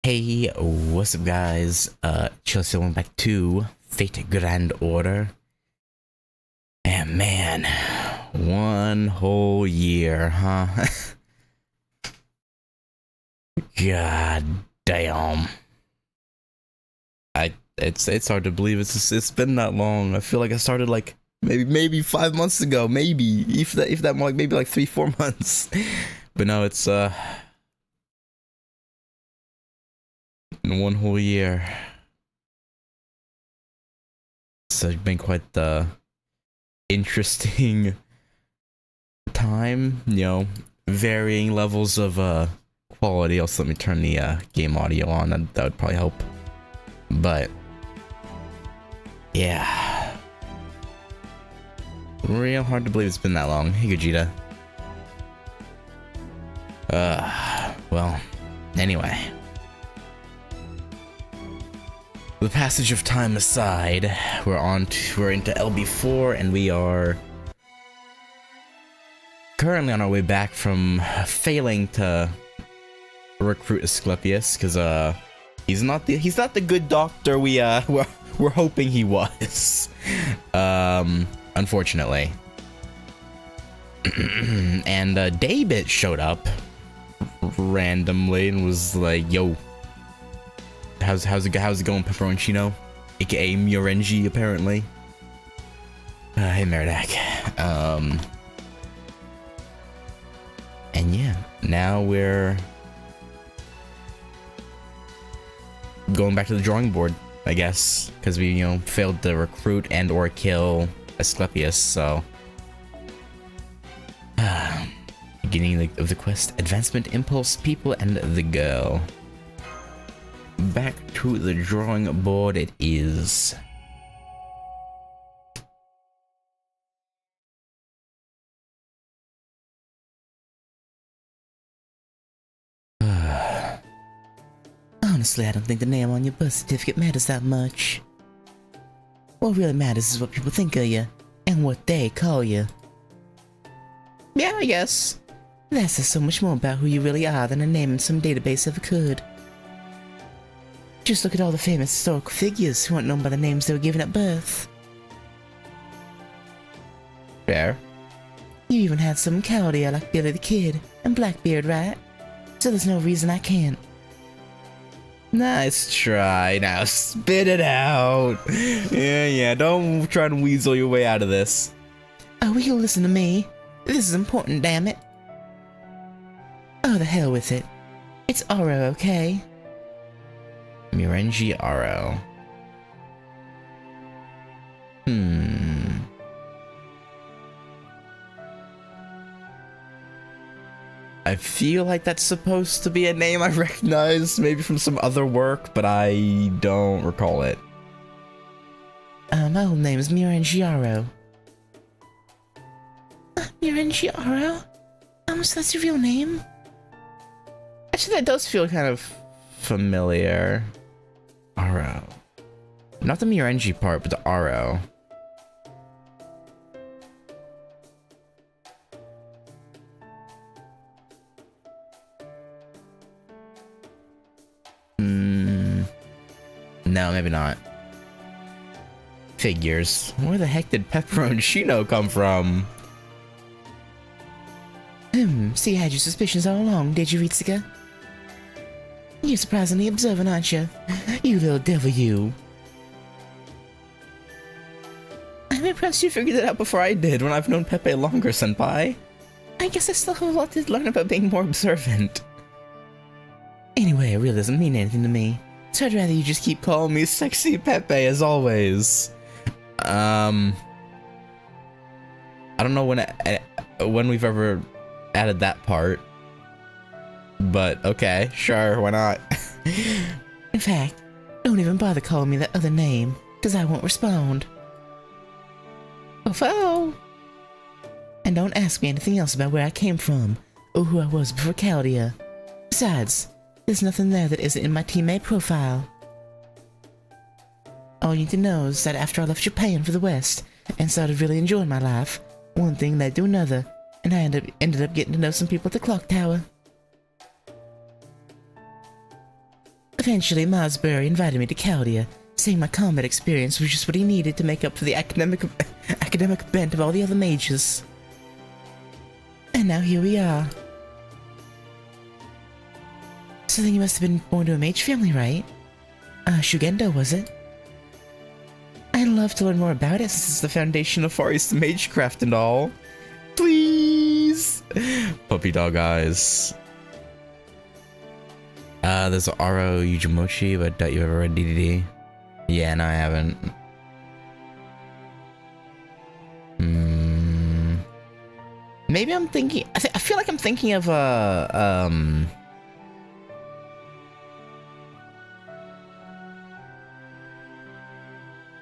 Hey, what's up guys? Chelsea, welcome back to Fate Grand Order. And man, one whole year, huh? God damn. It's hard to believe it's been that long. I feel like I started like maybe 5 months ago, maybe if that more, like maybe like 3-4 months. But no, it's in one whole year. So it's been quite the interesting time, you know, varying levels of quality. Also, let me turn the game audio on. That would probably help. But yeah, real hard to believe it's been that long. Hey, Gogeta. Well, anyway. The passage of time aside, we're into LB4, and we are currently on our way back from failing to recruit Asclepius, because he's not the good doctor we're hoping he was. Unfortunately. And Daybit showed up randomly and was like, "Yo, how's it going, Pepperoncino?" AKA Murenji, apparently. Hey, Meridak. And yeah, now we're going back to the drawing board, I guess, because we, failed to recruit and or kill Asclepius, so beginning of the quest: advancement, impulse, people, and the girl. Back to the drawing board it is. Honestly, I don't think the name on your birth certificate matters that much. What really matters is what people think of you, and what they call you. Yeah, I guess. That says so much more about who you really are than a name in some database ever could. Just look at all the famous historical figures who aren't known by the names they were given at birth. Fair. You even had some cowardly like Billy the Kid and Blackbeard, right? So there's no reason I can't. Nice try. Now spit it out. Yeah, don't try to weasel your way out of this. Oh, will you listen to me? This is important, damn it. Oh, the hell with it. It's Oro, okay? Murenji Oro. I feel like that's supposed to be a name I recognize, maybe from some other work, but I don't recall it. My old name is Murenji Oro. Murenji Oro? So that's your real name? Actually, that does feel kind of familiar. Oro. Not the Murenji part, but the Oro. No, maybe not. Figures. Where the heck did Pepperoncino come from? So you had your suspicions all along, did you, Ritsuka? You're surprisingly observant, aren't you? You little devil, you. I'm impressed you figured it out before I did, when I've known Pepe longer, senpai. I guess I still have a lot to learn about being more observant. Anyway, it really doesn't mean anything to me, so I'd rather you just keep calling me Sexy Pepe as always. I don't know when we've ever added that part, but okay, sure, why not? In fact, don't even bother calling me that other name, because I won't respond. Oh, and don't ask me anything else about where I came from, or who I was before Chaldea. Besides, there's nothing there that isn't in my teammate profile. All you need to know is that after I left Japan for the West, and started really enjoying my life, one thing led to another, and I ended up getting to know some people at the clock tower. Eventually, Masbury invited me to Chaldea, saying my combat experience was just what he needed to make up for the academic bent of all the other mages. And now here we are. So then you must have been born to a mage family, right? Shugendo, was it? I'd love to learn more about it since it's the foundation of Far East magecraft and all. Please! Puppy dog eyes. There's Aro Yujimochi, but I doubt you ever read DDD. Yeah, no, I haven't. Maybe I'm thinking... I feel like I'm thinking of,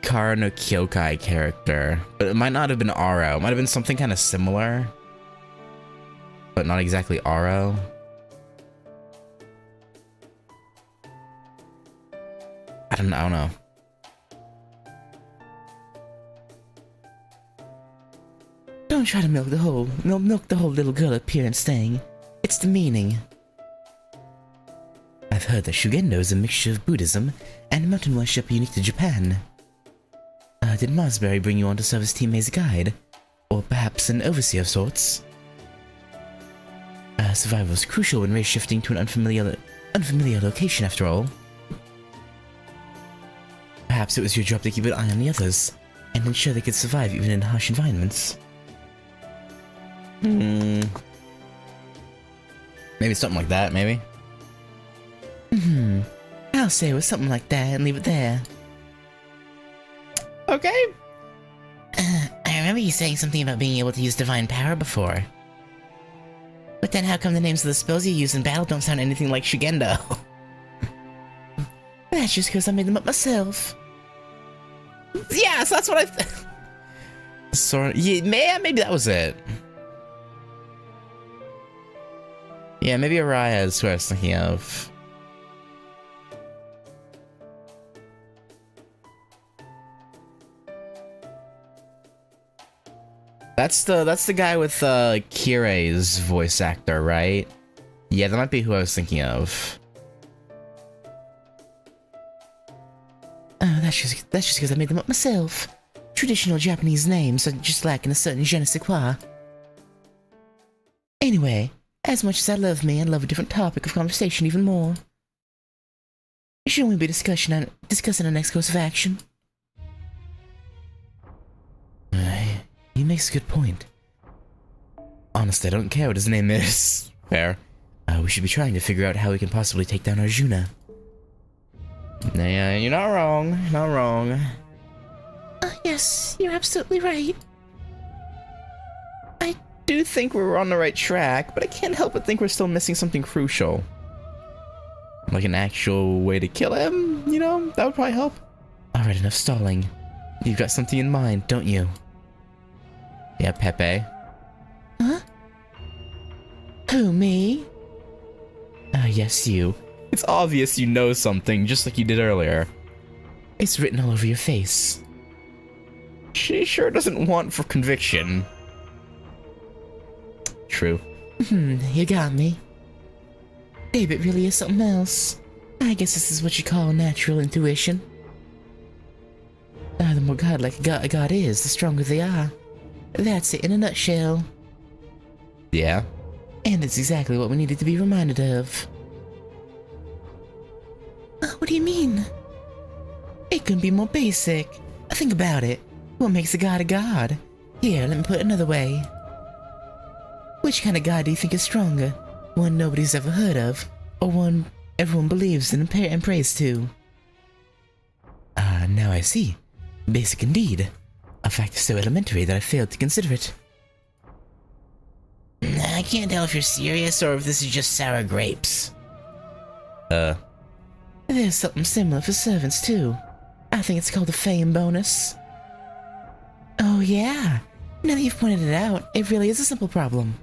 Kara no Kyokai character, but it might not have been Aro. It might have been something kind of similar, but not exactly Aro. I don't know. Don't try to milk the whole little girl appearance thing. It's the meaning. I've heard that Shugendo is a mixture of Buddhism and mountain worship unique to Japan. Did Masbury bring you on to serve as team as a guide? Or perhaps an overseer of sorts? Survival is crucial when race shifting to an unfamiliar location after all. Perhaps it was your job to keep an eye on the others, and ensure they could survive even in harsh environments. Maybe something like that, maybe? I'll say it was something like that and leave it there. Okay. I remember you saying something about being able to use divine power before. But then how come the names of the spells you use in battle don't sound anything like Shugendo? That's just because I made them up myself. Yeah, so that's what yeah, maybe that was it. Yeah, maybe Araya is who I was thinking of. That's the guy with Kirei's voice actor, right? Yeah, that might be who I was thinking of. Oh, that's just because I made them up myself. Traditional Japanese names are just lacking a certain je ne sais quoi. Anyway, as much as I love me, I love a different topic of conversation even more. Shouldn't we be discussing our next course of action? He makes a good point. Honestly, I don't care what his name is. Fair. We should be trying to figure out how we can possibly take down Arjuna. Yeah, you're not wrong. Not wrong. Yes, you're absolutely right. I do think we're on the right track, but I can't help but think we're still missing something crucial. Like an actual way to kill him, you know? That would probably help. Alright, enough stalling. You've got something in mind, don't you? Yeah, Pepe. Huh? Who, me? Yes, you. It's obvious you know something, just like you did earlier. It's written all over your face. She sure doesn't want for conviction. True. You got me. Babe, it really is something else. I guess this is what you call natural intuition. The more godlike a god is, the stronger they are. That's it in a nutshell. Yeah? And it's exactly what we needed to be reminded of. What do you mean? It couldn't be more basic. Think about it. What makes a god a god? Here, let me put it another way. Which kind of god do you think is stronger? One nobody's ever heard of, or one everyone believes in and prays to? Now I see. Basic indeed. A fact so elementary that I failed to consider it. I can't tell if you're serious or if this is just sour grapes. There's something similar for servants too. I think it's called the fame bonus. Oh yeah. Now that you've pointed it out, it really is a simple problem.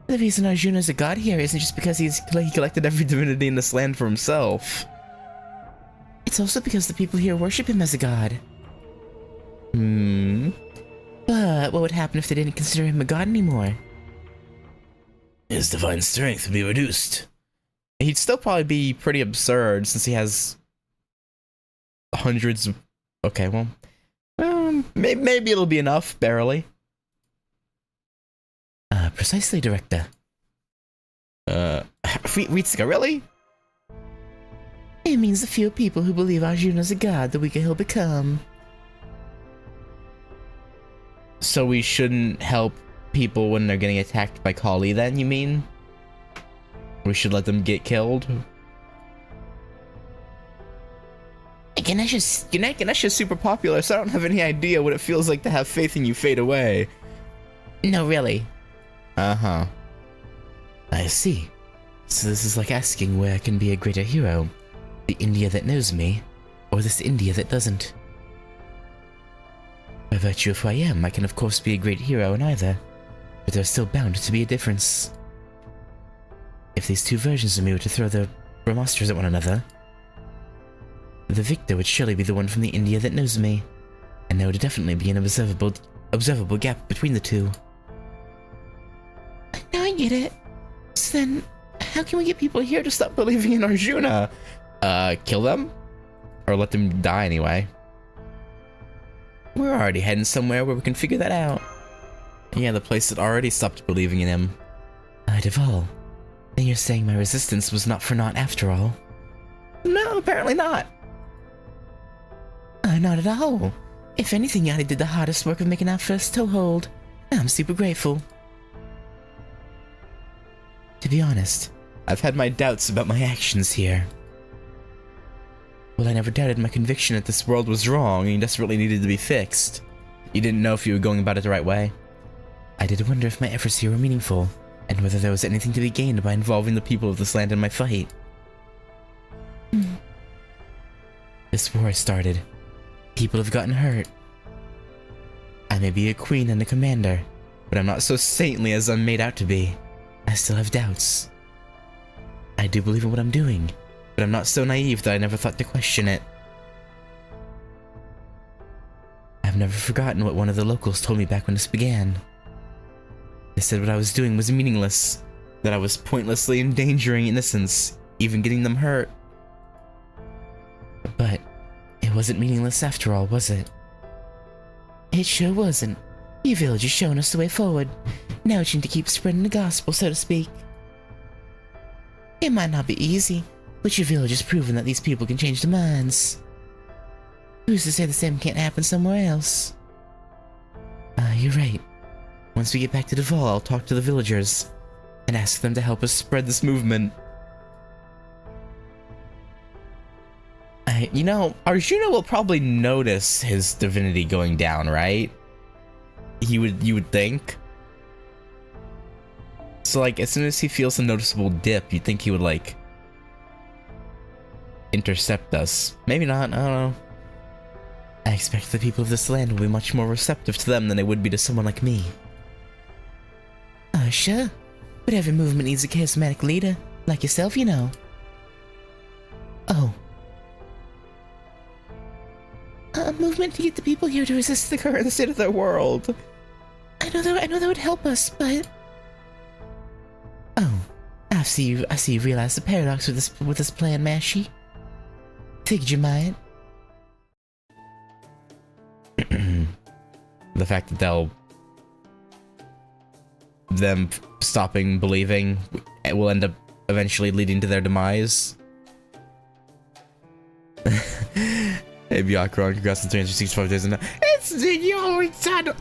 The reason Arjuna's a god here isn't just because he collected every divinity in this land for himself. It's also because the people here worship him as a god. But what would happen if they didn't consider him a god anymore? His divine strength would be reduced. he'd still probably be pretty absurd since he has hundreds of... Okay, well, maybe it'll be enough, barely. Precisely, Director. Ritsuka, really? It means the fewer people who believe Arjuna's a god, the weaker he'll become. So we shouldn't help people when they're getting attacked by Kali then, you mean? We should let them get killed? Ganesha's super popular, so I don't have any idea what it feels like to have faith in you fade away. No, really. Uh-huh. I see. So this is like asking where I can be a greater hero. The India that knows me, or this India that doesn't. By virtue of who I am, I can of course be a great hero in either, but there's still bound to be a difference. If these two versions of me were to throw their brahmastras at one another, the victor would surely be the one from the India that knows me, and there would definitely be an observable gap between the two. Now I get it. So then, how can we get people here to stop Believing in Arjuna? Kill them? Or let them die anyway? We're already heading somewhere where we can figure that out. Yeah, the place that already stopped believing in him. Deval, then you're saying my resistance was not for naught after all? No, apparently not. Not at all. If anything, Yadi did the hardest work of making our first toehold. I'm super grateful. To be honest, I've had my doubts about my actions here. Well, I never doubted my conviction that this world was wrong and desperately needed to be fixed. You didn't know if you were going about it the right way? I did wonder if my efforts here were meaningful, and whether there was anything to be gained by involving the people of this land in my fight. This war has started. People have gotten hurt. I may be a queen and a commander, but I'm not so saintly as I'm made out to be. I still have doubts. I do believe in what I'm doing, but I'm not so naive that I never thought to question it. I've never forgotten what one of the locals told me back when this began. They said what I was doing was meaningless, that I was pointlessly endangering innocents, even getting them hurt. But it wasn't meaningless after all, was it? It sure wasn't. Your village has shown us the way forward. Now it's time to keep spreading the gospel, so to speak. It might not be easy, but your village has proven that these people can change their minds. Who's to say the same can't happen somewhere else? You're right. Once we get back to Deval, I'll talk to the villagers and ask them to help us spread this movement. You know, Arjuna will probably notice his divinity going down, right? You would think. So, like, as soon as he feels a noticeable dip, you'd think he would, like, intercept us. Maybe not, I don't know. I expect the people of this land will be much more receptive to them than they would be to someone like me. Sure. But every movement needs a charismatic leader, like yourself, you know. Oh. A movement to get the people here to resist the current state of their world. I know that would help us, but... Oh, I see you realize the paradox with this plan, Mashi. Figured you might. The fact that them stopping believing it will end up eventually leading to their demise. Hey, Byakuran, congrats on 365 days and it's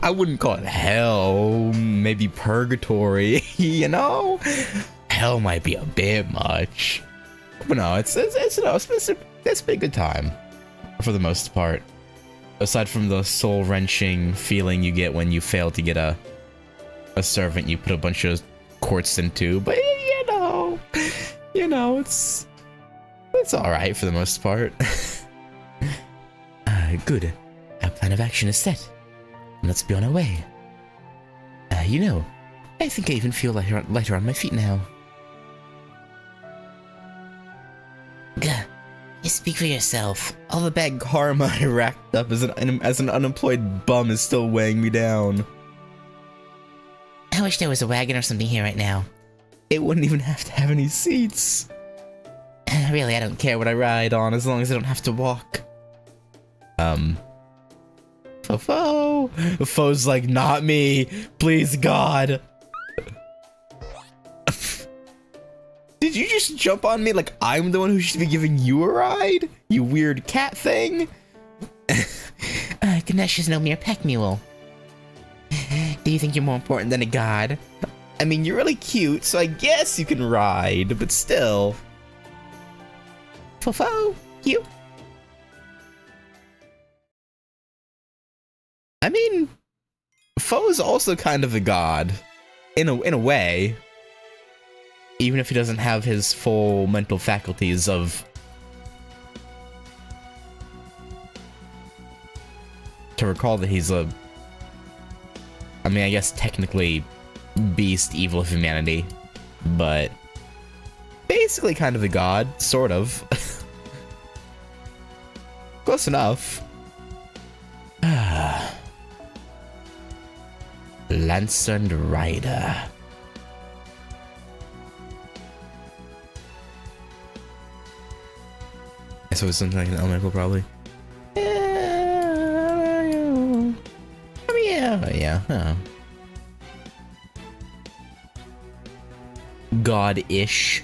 I wouldn't call it hell, maybe purgatory, you know? Hell might be a bit much. But no, it's been a good time. For the most part. Aside from the soul-wrenching feeling you get when you fail to get a servant you put a bunch of quartz into, but you know, it's alright for the most part. Good. Our plan of action is set. Let's be on our way. You know, I think I even feel lighter on my feet now. Gah, you speak for yourself. All the bad karma I racked up as an unemployed bum is still weighing me down. I wish there was a wagon or something here right now. It wouldn't even have to have any seats. Really, I don't care what I ride on as long as I don't have to walk. Fo. Fo's like, not me. Please, God. Did you just jump on me like I'm the one who should be giving you a ride? You weird cat thing? Ganesh's no mere pack mule. Do you think you're more important than a god? I mean, you're really cute, so I guess you can ride, but still. Fo, you? I mean, Fo is also kind of a god, in a way. Even if he doesn't have his full mental faculties of... To recall that he's a... I mean, I guess technically beast, evil of humanity, but basically kind of a god, sort of. Close enough. Lancer and Rider. So it's something like an elemental, probably. Yeah. Huh. God-ish.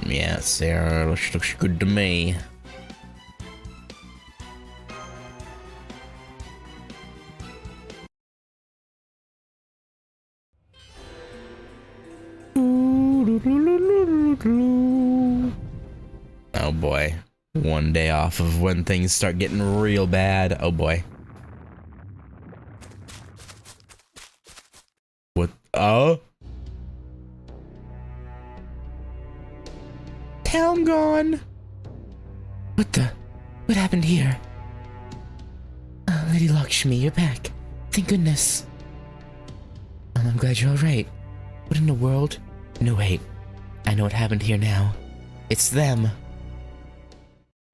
Yeah, Sarah, looks good to me. Oh boy. One day off of when things start getting real bad. Oh boy. What? Oh? Town gone. What happened here? Lady Lakshmi, you're back. Thank goodness. I'm glad you're alright. What in the world? No, wait. I know what happened here now. It's them.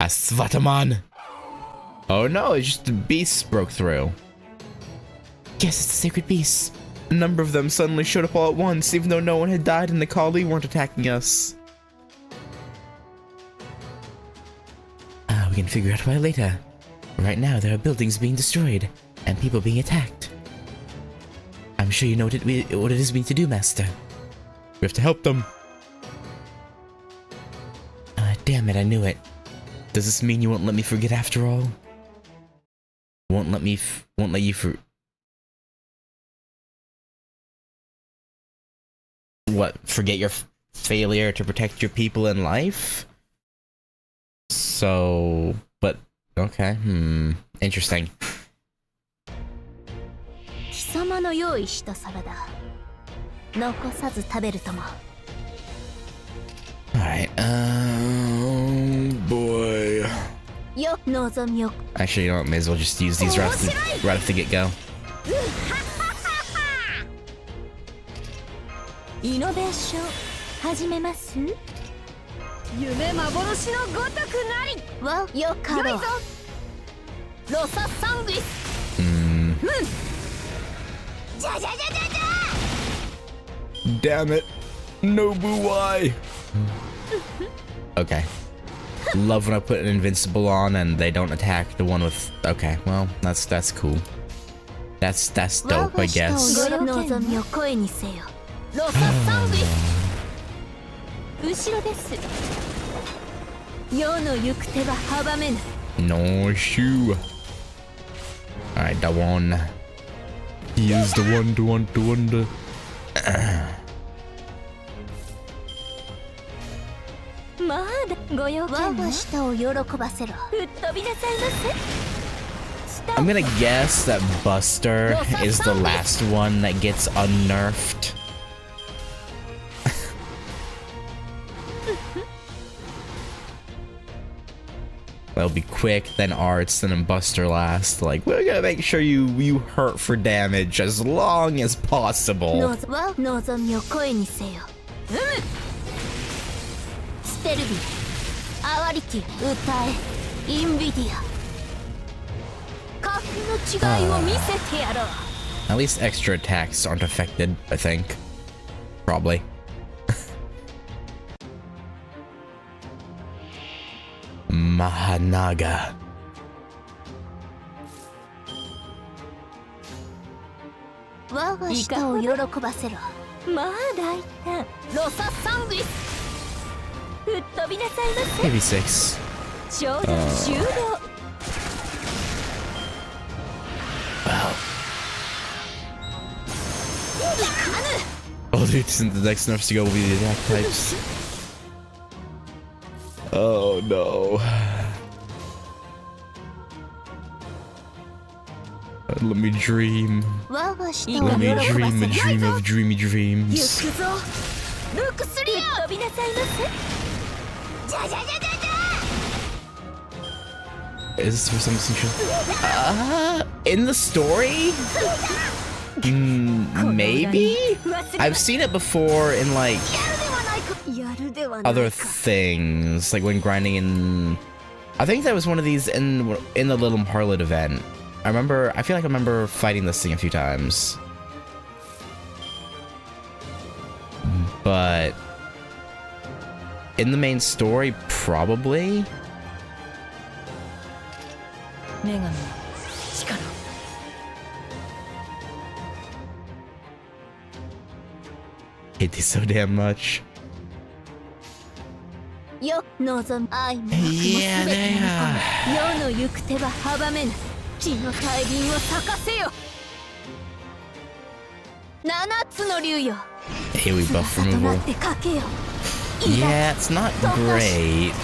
Asvataman. Oh no, it's just the beasts broke through. Yes, it's the sacred beasts. A number of them suddenly showed up all at once, even though no one had died and the Kali weren't attacking us. We can figure out why later. Right now, there are buildings being destroyed and people being attacked. I'm sure you know what it is we need to do, Master. We have to help them. Damn it, I knew it. Does this mean you won't let me forget after all? Won't let you forget your failure to protect your people in life? So, but, okay, interesting. Alright, oh boy. Actually, you know what, may as well just use these right off the get-go. Damn it. Nobu, why? Okay. Love when I put an invincible on and they don't attack the one with... Okay, well, that's cool. That's dope, I guess. No shoe. Alright, that one. He is the one. I'm gonna guess that Buster is the last one that gets unnerfed. That'll be quick, then Arts, then Buster last. Like, we're gonna make sure you hurt for damage as long as possible. At least extra attacks aren't affected, I think. Probably. Mahanaga. Maybe 6. Wow. Oh, dude, the next nerfs to go will be the attack types. Oh no. Let me dream. Let me dream a dream of dreamy dreams. Is this for some central? In the story? Maybe? I've seen it before in like other things, like when grinding in. I think that was one of these in the Little Harlot event. I feel like I remember fighting this thing a few times. But in the main story, probably. Hate these so damn much. Yeah, they are. AoE buff removal. Yeah, it's not great.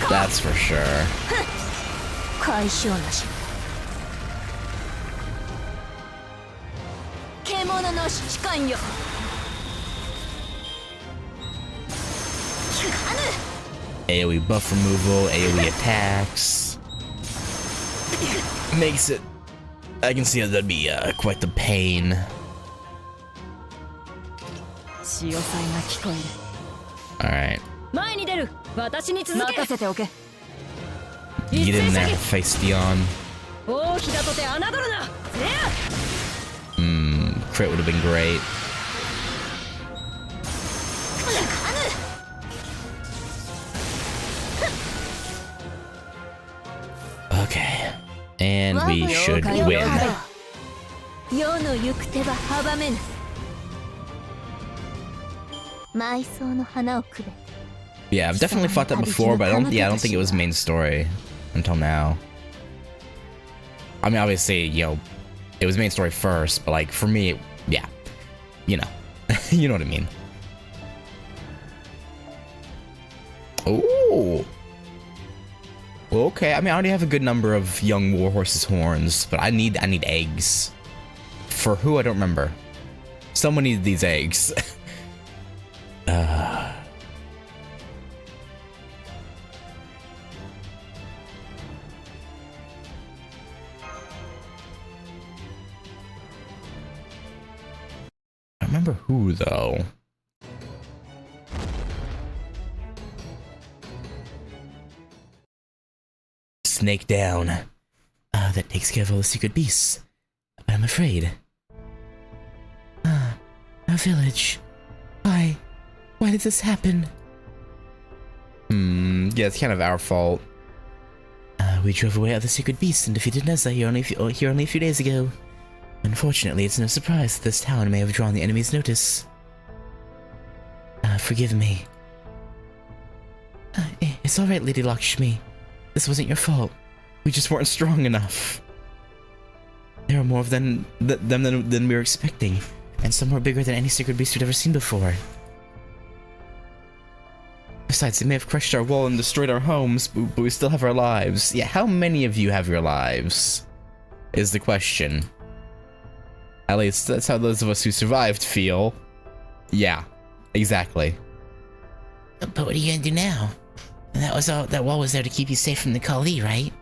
That's for sure. AoE buff removal, AoE attacks. Makes it. I can see how that'd be quite the pain. Alright. Get in there, face Dion. Crit would have been great. Okay. And we should win. Yeah, I've definitely fought that before, but I don't think it was main story until now. I mean, obviously, you know, it was main story first, but like for me, yeah, you know, you know what I mean. Oh, okay. I mean, I already have a good number of young warhorse's horns, but I need eggs. For who? I don't remember. Someone needs these eggs. I remember who though. Snake down. That takes care of all the secret beasts. But I'm afraid. Our village. Why did this happen? Yeah, it's kind of our fault. We drove away other secret beasts and defeated Neza here only a few days ago. Unfortunately, it's no surprise that this town may have drawn the enemy's notice. Forgive me. It's alright, Lady Lakshmi. This wasn't your fault. We just weren't strong enough. There are more of them than we were expecting, and some were bigger than any secret beast we'd ever seen before. Besides, they may have crushed our wall and destroyed our homes, but we still have our lives. Yeah, how many of you have your lives? Is the question. At least, that's how those of us who survived feel. Yeah, exactly. But what are you gonna do now? That wall was there to keep you safe from the Kali, right?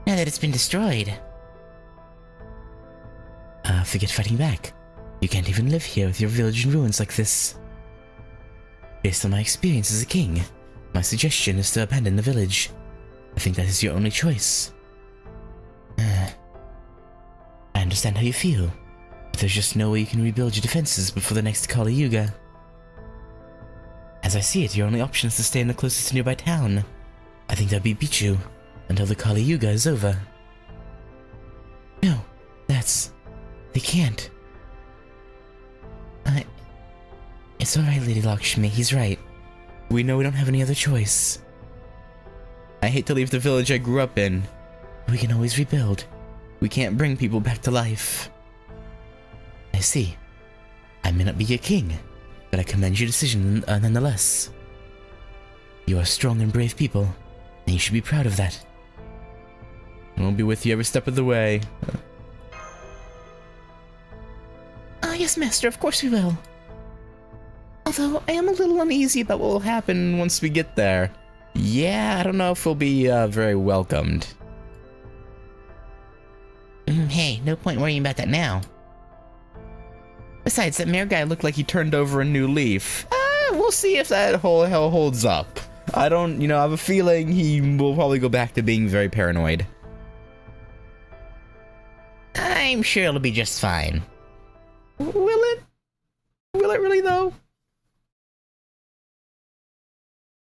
Now that it's been destroyed. Forget fighting back. You can't even live here with your village in ruins like this. Based on my experience as a king, my suggestion is to abandon the village. I think that is your only choice. understand how you feel, but there's just no way you can rebuild your defenses before the next Kali Yuga. As I see it, your only option is to stay in the closest nearby town. I think that'd be Bichu until the Kali Yuga is over. No, they can't. It's alright, Lady Lakshmi, he's right. We know we don't have any other choice. I hate to leave the village I grew up in. We can always rebuild. We can't bring people back to life. I see. I may not be your king, but I commend your decision nonetheless. You are strong and brave people, and you should be proud of that. We'll be with you every step of the way. Yes, Master, of course we will. Although, I am a little uneasy about what will happen once we get there. Yeah, I don't know if we'll be very welcomed. Hey, no point worrying about that now. Besides, that mayor guy looked like he turned over a new leaf. We'll see if that whole hell holds up. I don't, I have a feeling he will probably go back to being very paranoid. I'm sure it'll be just fine. Will it? Will it really, though?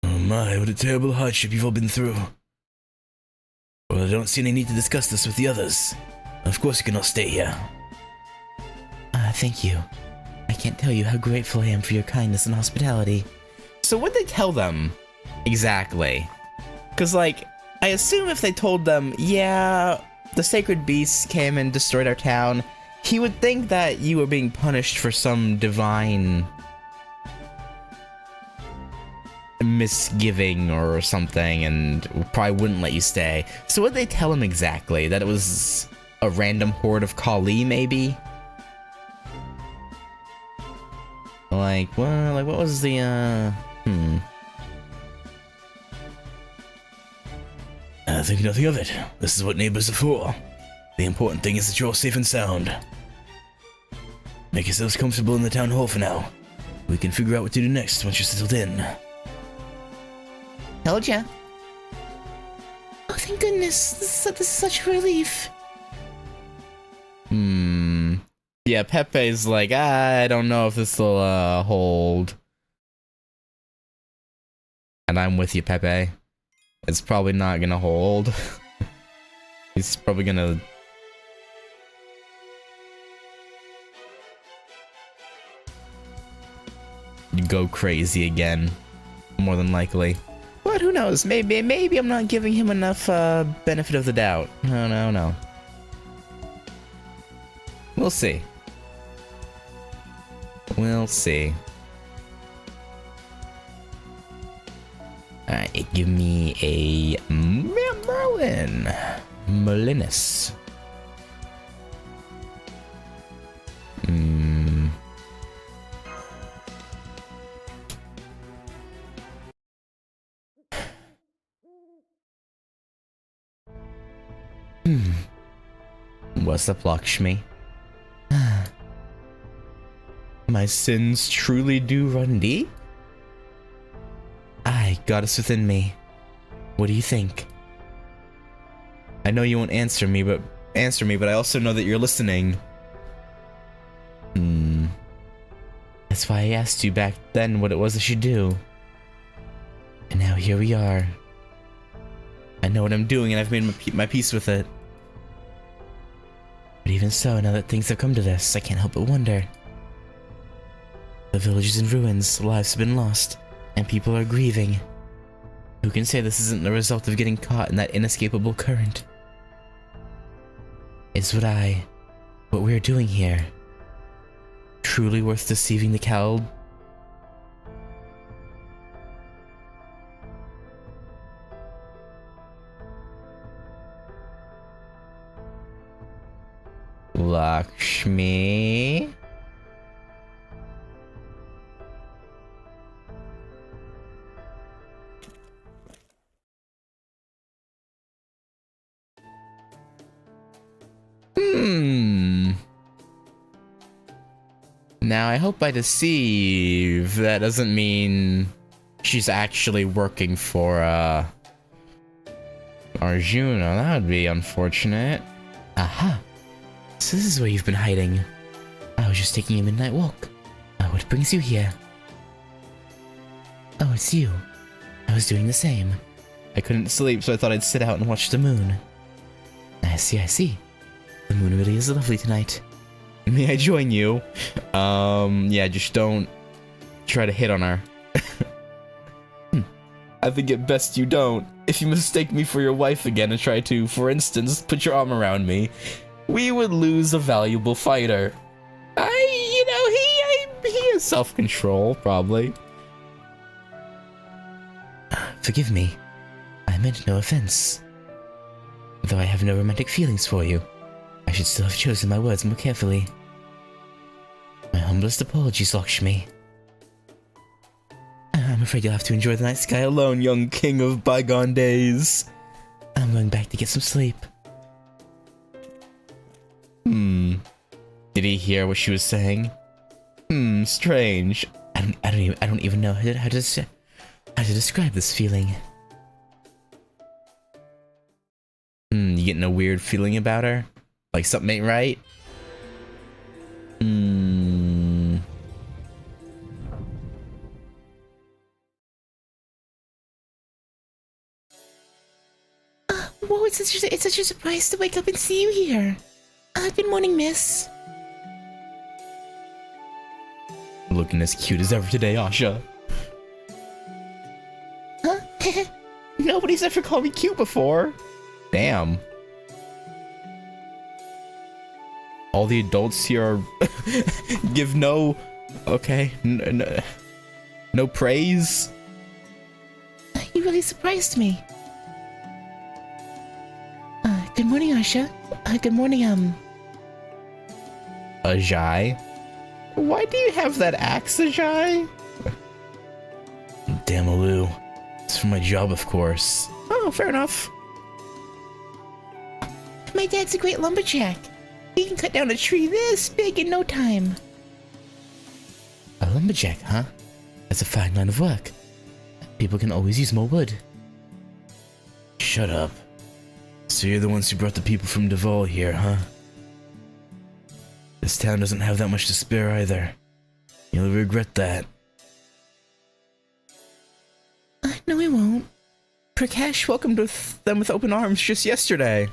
Oh my, what a terrible hardship you've all been through. Well, I don't see any need to discuss this with the others. Of course you can all stay here. Thank you. I can't tell you how grateful I am for your kindness and hospitality. So what'd they tell them? Exactly. Because, I assume if they told them, yeah, the sacred beasts came and destroyed our town, he would think that you were being punished for some divine misgiving or something and probably wouldn't let you stay. So what'd they tell him exactly? That it was a random horde of Kali, maybe? What was the, I think nothing of it. This is what neighbors are for. The important thing is that you're all safe and sound. Make yourselves comfortable in the town hall for now. We can figure out what to do next once you're settled in. Told ya. Oh, thank goodness. This is such a relief. Yeah, Pepe's like, I don't know if this will, hold. And I'm with you, Pepe. It's probably not gonna hold. He's probably gonna... go crazy again. More than likely. But who knows? Maybe I'm not giving him enough, benefit of the doubt. No. We'll see. We'll see. Alright, give me a Merlin. Merlinus. What's up, Lakshmi? My sins truly do run deep? Aye, goddess within me. What do you think? I know you won't answer me, but I also know that you're listening. That's why I asked you back then what it was I should do. And now here we are. I know what I'm doing and I've made my peace with it. But even so, now that things have come to this, I can't help but wonder. The village is in ruins, lives have been lost, and people are grieving. Who can say this isn't the result of getting caught in that inescapable current? Is what we're doing here, truly worth deceiving the Kald? Lakshmi? Now, I hope by deceive, that doesn't mean she's actually working for, Arjuna. That would be unfortunate. Aha! So this is where you've been hiding. I was just taking a midnight walk. What brings you here? Oh, it's you. I was doing the same. I couldn't sleep, so I thought I'd sit out and watch the moon. I see, I see. The moon really is lovely tonight. May I join you? Yeah, just don't try to hit on her. I think it best you don't. If you mistake me for your wife again and try to, for instance, put your arm around me, we would lose a valuable fighter. He has self-control, probably. Forgive me. I meant no offense. Though I have no romantic feelings for you, I should still have chosen my words more carefully. My humblest apologies, Lakshmi. I'm afraid you'll have to enjoy the night sky alone, young king of bygone days. I'm going back to get some sleep. Did he hear what she was saying? Strange. I don't even know how to describe this feeling. You getting a weird feeling about her? Like something ain't right? Whoa, it's such a surprise to wake up and see you here. Good morning, miss. Looking as cute as ever today, Asha. Huh? Nobody's ever called me cute before. Damn. All the adults here are give no... Okay. No praise. You really surprised me. Good morning, Asha. Good morning, Ajay? Why do you have that axe, Ajay? Damn, Alu. It's for my job, of course. Oh, fair enough. My dad's a great lumberjack. He can cut down a tree this big in no time. A lumberjack, huh? That's a fine line of work. People can always use more wood. Shut up. So you're the ones who brought the people from Duval here, huh? This town doesn't have that much to spare either. You'll regret that. No, we won't. Prakash welcomed them with open arms just yesterday.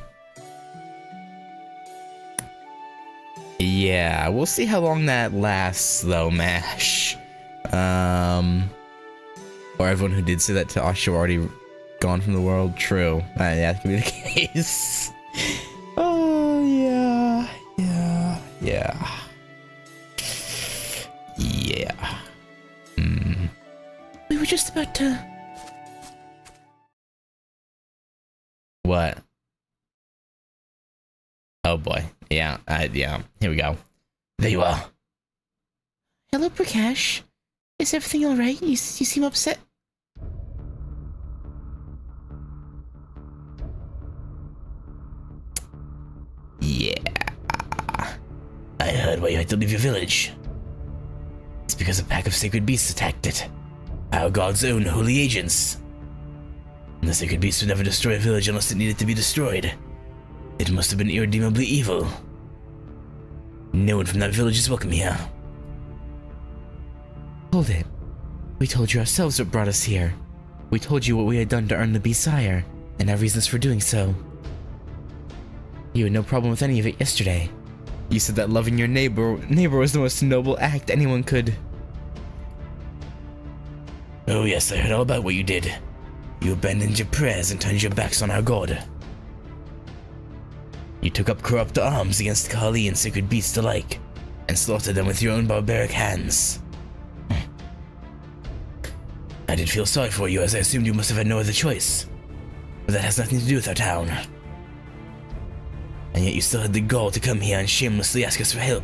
Yeah, we'll see how long that lasts, though, Mash. Or everyone who did say that to Asha already gone from the world. True. Yeah, that could be the case. Oh, yeah. We were just about to... What? Oh boy. Yeah, yeah. Here we go. There you are. Hello, Prakash. Is everything alright? You seem upset. Yeah. I heard why you had to leave your village. It's because a pack of sacred beasts attacked it. Our god's own holy agents. The sacred beasts would never destroy a village unless it needed to be destroyed. It must have been irredeemably evil. No one from that village is welcome here. Hold it. We told you ourselves what brought us here. We told you what we had done to earn the beast's ire, and our reasons for doing so. You had no problem with any of it yesterday. You said that loving your neighbor was the most noble act anyone could. Oh yes, I heard all about what you did. You abandoned your prayers and turned your backs on our god. You took up corrupt arms against Kali and sacred beasts alike, and slaughtered them with your own barbaric hands. I did feel sorry for you, as I assumed you must have had no other choice. But that has nothing to do with our town. And yet you still had the gall to come here and shamelessly ask us for help.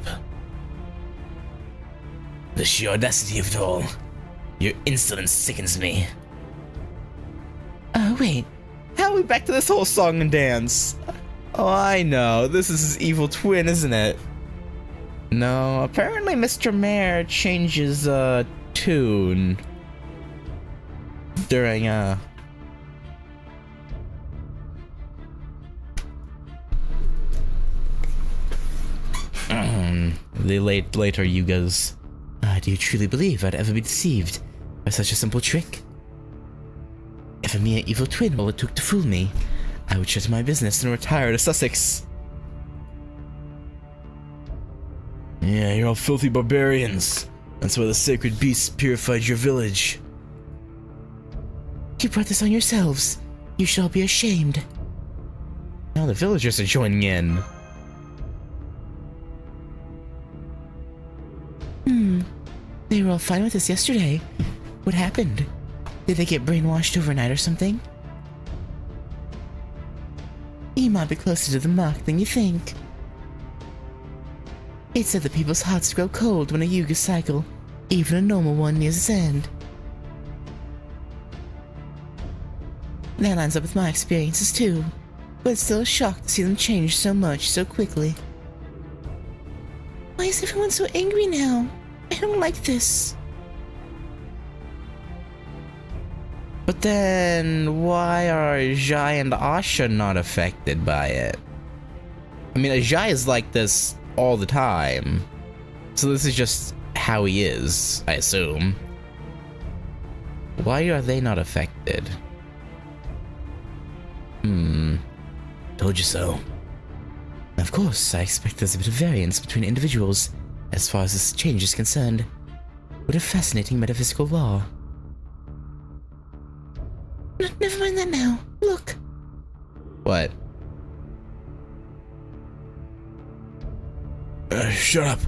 The sheer audacity of it all. Your insolence sickens me. Wait. How are we back to this whole song and dance? Oh, I know. This is his evil twin, isn't it? No, apparently Mr. Mayor changes, tune during, later Yugas. Do you truly believe I'd ever be deceived by such a simple trick? If a mere evil twin all it took to fool me, I would shut my business and retire to Sussex. Yeah, you're all filthy barbarians. That's why the sacred beasts purified your village. You brought this on yourselves. You should all be ashamed. Now the villagers are joining in. They were all fine with us yesterday. What happened? Did they get brainwashed overnight or something? You might be closer to the mark than you think. It's said that people's hearts grow cold when a yuga cycle, even a normal one, nears its end. That lines up with my experiences too, but it's still a shock to see them change so much so quickly. Why is everyone so angry now? I don't like this. But then, why are Jai and Asha not affected by it? I mean, Jai is like this all the time. So this is just how he is, I assume. Why are they not affected? Told you so. Of course, I expect there's a bit of variance between individuals as far as this change is concerned. What a fascinating metaphysical law. Never mind that now. Look. What? Shut up.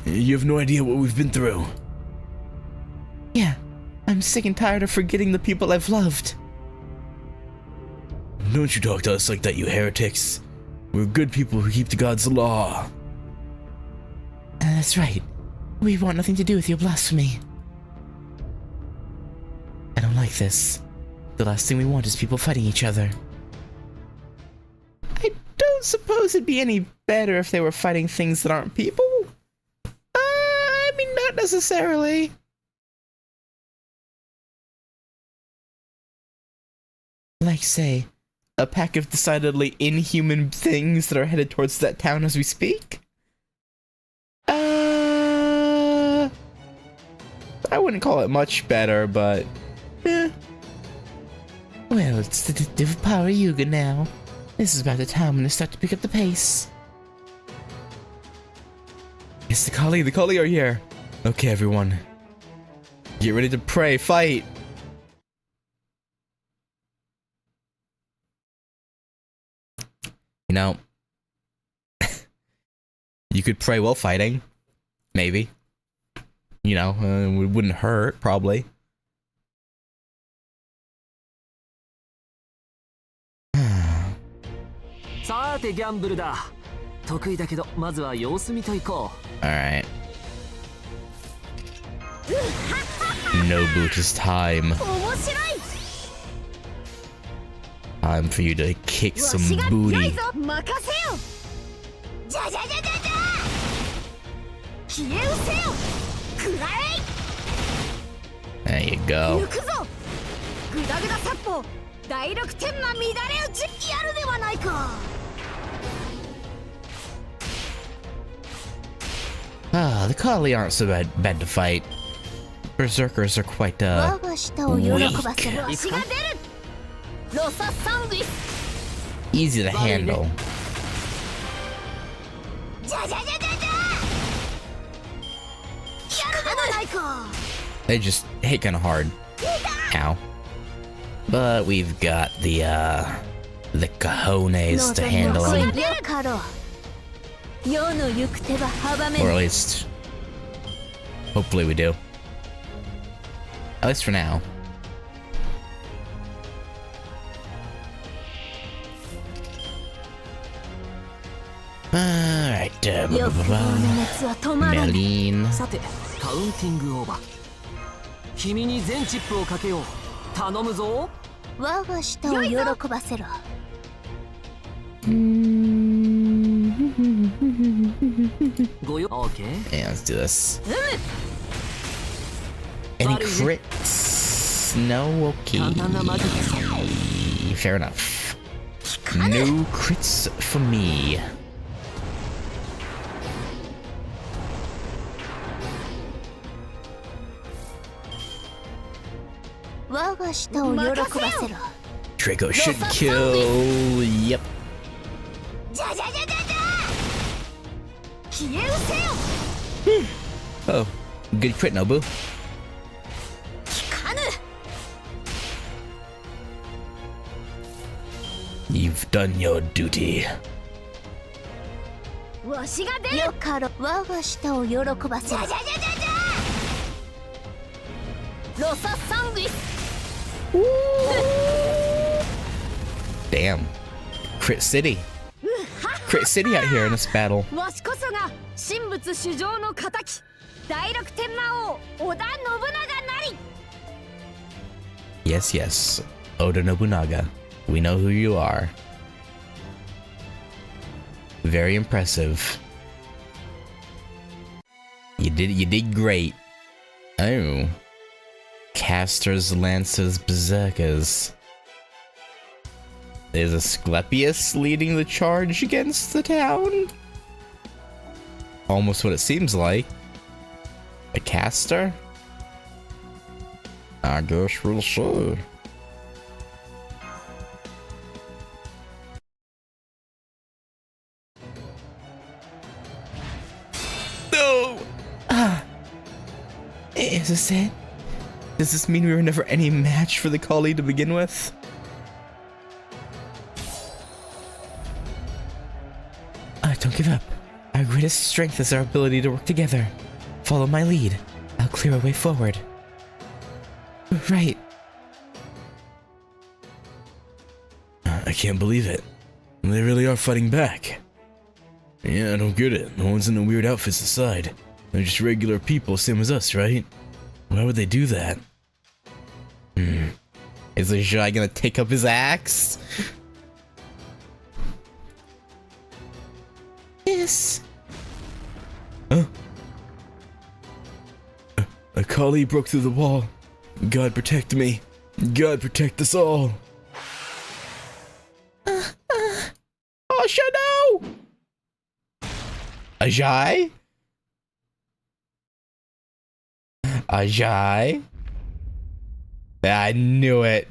You have no idea what we've been through. Yeah, I'm sick and tired of forgetting the people I've loved. Don't you talk to us like that, you heretics. We're good people who keep the gods' law. That's right. We want nothing to do with your blasphemy. I don't like this. The last thing we want is people fighting each other. I don't suppose it'd be any better if they were fighting things that aren't people. I mean, not necessarily. Like, say, A pack of decidedly inhuman things that are headed towards that town as we speak? I wouldn't call it much better, but eh. well, it's the Div Power Yuga now. This is about the time when they start to pick up the pace. Yes, the Kali are here. Okay, everyone. Get ready to pray, fight! You know, you could pray while fighting. Maybe. You know, it wouldn't hurt, probably. さてギャンブルだ。得意だけどまずは様子見といこう。 Alright. No boot is time. Time for you to kick some booty. There you go. The Kali aren't so bad to fight. Berserkers are quite, weak. Easy to handle. They just hit kinda hard. Ow. But we've got the cojones to handle them. Or at least, hopefully we do. At least for now. Alright, Merlin. さてカウンティングオーバー。君に全チップをかけよう。頼むぞ。我が舌を喜ばせろ。ごよ。OK。 Yeah, let's do this. Any crits? No, okay. Fair enough. No crits for me. 我が舌を喜ばせろ。 Draco should kill. Yep. じゃじゃじゃじゃじゃ消え失せよ。 Oh, good crit, Nobu. 聞かぬ。 You've done your duty. わしが出る。よかろ。我が舌を喜ばせろ。じゃじゃじゃじゃじゃ。ロササングリス。 Damn. Crit City. Crit City out here in this battle. わしこそが神仏主上の仇第六天魔王織田信長なり。 Yes, yes. Oda Nobunaga. We know who you are. Very impressive. You did great. Oh. Casters, Lancers, Berserkers. Is Asclepius leading the charge against the town? Almost what it seems like. A caster? I guess we'll see. No! Is this it? Does this mean we were never any match for the Kali to begin with? Don't give up. Our greatest strength is our ability to work together. Follow my lead. I'll clear a way forward. Right. I can't believe it. They really are fighting back. Yeah, I don't get it. The ones in the weird outfits aside. They're just regular people, same as us, right? Why would they do that? Is the Jai gonna take up his axe? Yes. Huh? A Kali broke through the wall. God protect me. God protect us all. Oh, no! Ajay? Ajay? I knew it.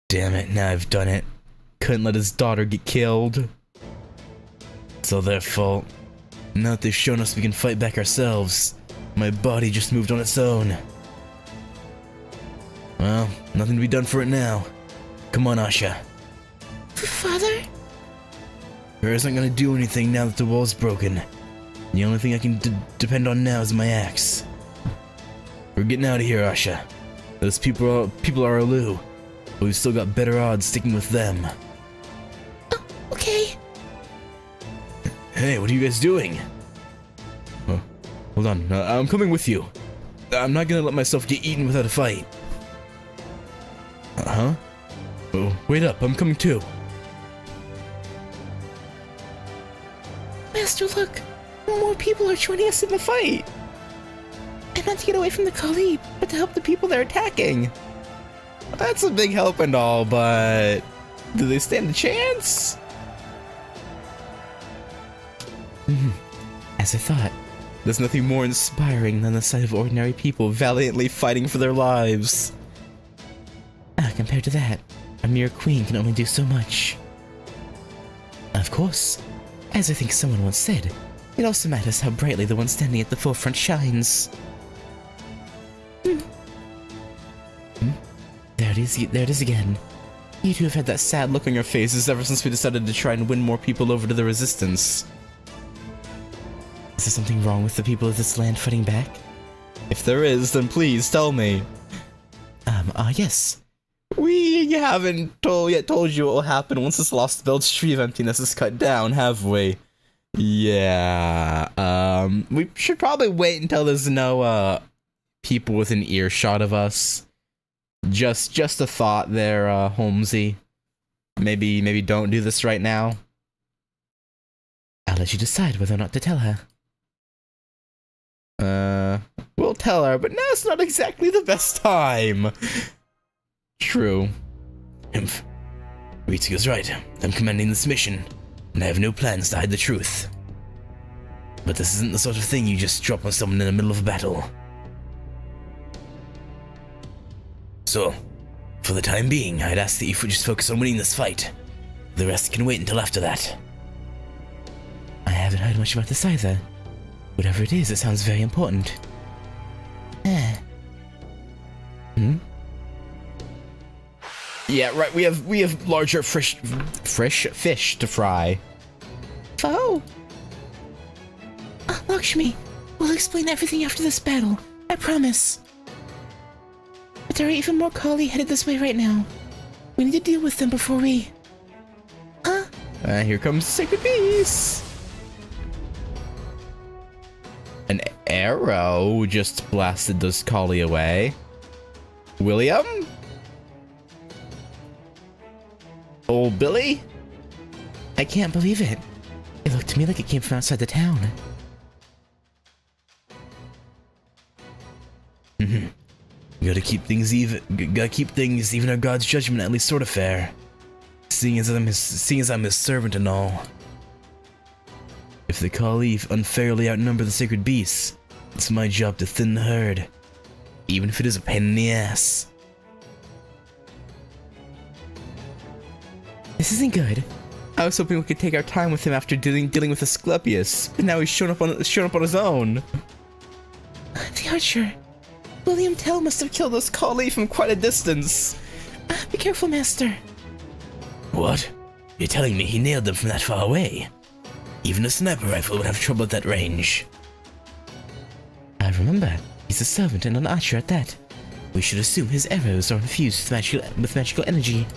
Damn it, now I've done it. Couldn't let his daughter get killed. It's all their fault. Now that they've shown us we can fight back ourselves, my body just moved on its own. Well, nothing to be done for it now. Come on, Asha. Father? Her isn't gonna do anything now that the wall's broken. The only thing I can depend on now is my axe. We're getting out of here, Asha. Those people are Alu, but we've still got better odds sticking with them. Okay. Hey, what are you guys doing? Oh, hold on, I'm coming with you. I'm not gonna let myself get eaten without a fight. Huh? Oh, wait up, I'm coming too. Master, look. More people are joining us in the fight. And not to get away from the Kali, but to help the people they're attacking. That's a big help and all, but do they stand a chance? As I thought, there's nothing more inspiring than the sight of ordinary people valiantly fighting for their lives. Compared to that, a mere queen can only do so much. Of course, as I think someone once said, it also matters how brightly the one standing at the forefront shines. There it is again. You two have had that sad look on your faces ever since we decided to try and win more people over to the resistance. Is there something wrong with the people of this land fighting back? If there is, then please tell me. Yes. We haven't yet told you what will happen once this lost Belt's tree of emptiness is cut down, have we? Yeah, we should probably wait until there's no, people within earshot of us. Just a thought there, Holmesy. Maybe don't do this right now. I'll let you decide whether or not to tell her. We'll tell her, but now's not exactly the best time. True. Ritsuga's right. I'm commanding this mission, and I have no plans to hide the truth. But this isn't the sort of thing you just drop on someone in the middle of a battle. So, for the time being, I'd ask that you just focus on winning this fight. The rest can wait until after that. I haven't heard much about this either. Whatever it is, it sounds very important. Yeah, right. We have larger fresh fish to fry. Oh! Lakshmi, we'll explain everything after this battle. I promise. But there are even more Kali headed this way right now. We need to deal with them before we... Huh? Here comes Sacred Beast. An arrow just blasted those Kali away. William? Old Billy? I can't believe it. It looked to me like it came from outside the town. Gotta keep things even our God's judgment at least sort of fair. Seeing as I'm his servant and all. If the Kali unfairly outnumber the sacred beasts, it's my job to thin the herd. Even if it is a pain in the ass. This isn't good. I was hoping we could take our time with him after dealing with Asclepius, but now he's shown up on his own. The archer. William Tell must have killed those Kali from quite a distance. Be careful, Master. What? You're telling me he nailed them from that far away? Even a sniper rifle would have trouble at that range. I remember. He's a servant and an archer at that. We should assume his arrows are infused with magical energy.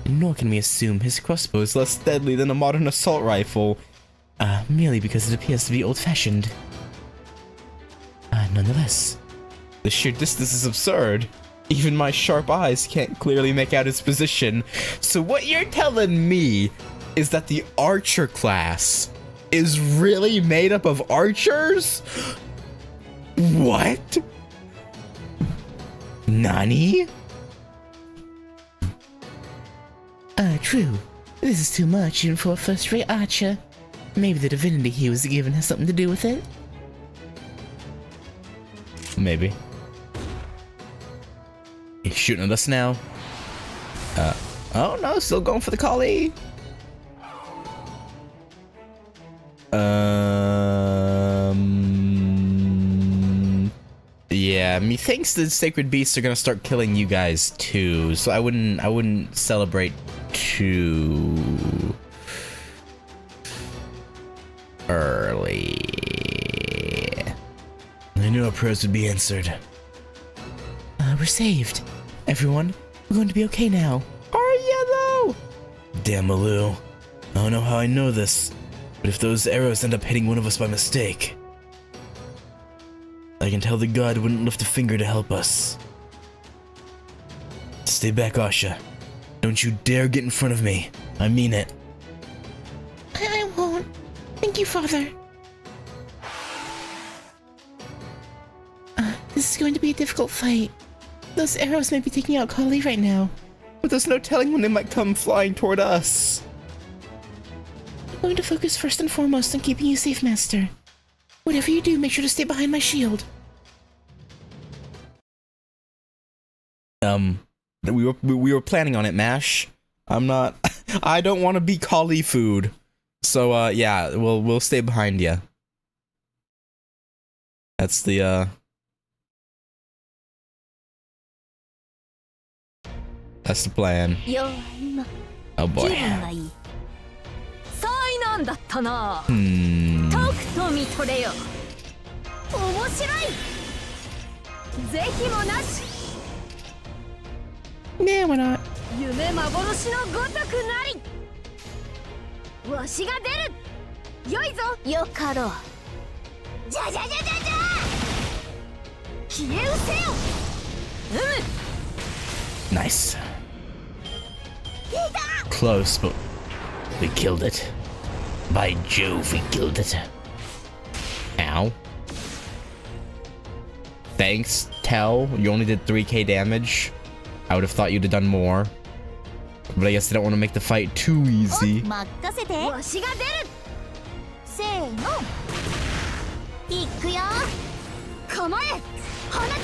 Nor can we assume his crossbow It's less deadly than a modern assault rifle. merely because it appears to be old-fashioned. Nonetheless. The sheer distance is absurd. Even my sharp eyes can't clearly make out its position. So what you're telling me is that the archer class is really made up of archers? What? Nani? True. This is too much even for a first-rate archer. Maybe the divinity he was given has something to do with it. Maybe. He's shooting at us now. Oh no, still going for the Kali. Yeah, methinks the sacred beasts are gonna start killing you guys too, so I wouldn't celebrate too early. I knew our prayers would be answered. We're saved. Everyone, we're going to be okay now. Are ya though? Damn Malou. I don't know how I know this, but if those arrows end up hitting one of us by mistake, I can tell the god wouldn't lift a finger to help us. Stay back, Asha. Don't you dare get in front of me. I mean it. I won't. Thank you, Father. This is going to be a difficult fight. Those arrows may be taking out Kali right now. But there's no telling when they might come flying toward us. I'm going to focus first and foremost on keeping you safe, Master. Whatever you do, make sure to stay behind my shield. We were planning on it, Mash. I don't want to be Kali food. So yeah, we'll stay behind you. That's the That's the plan. Oh boy. 災難だったな。とくと見とれよ。面白い。ぜひもなし。 Nah, we're not. 夢幻のごとくなり。わしが出る。よいぞ。よかろう。じゃじゃじゃじゃじゃ。消え失せよ。Nice. Close, but we killed it. By Jove, we killed it. Ow. Thanks, Tell. You only did 3k damage. I would have thought you'd have done more. But I guess they don't want to make the fight too easy. 任せて。わしが出る。せーの。いくよ。構え。放て。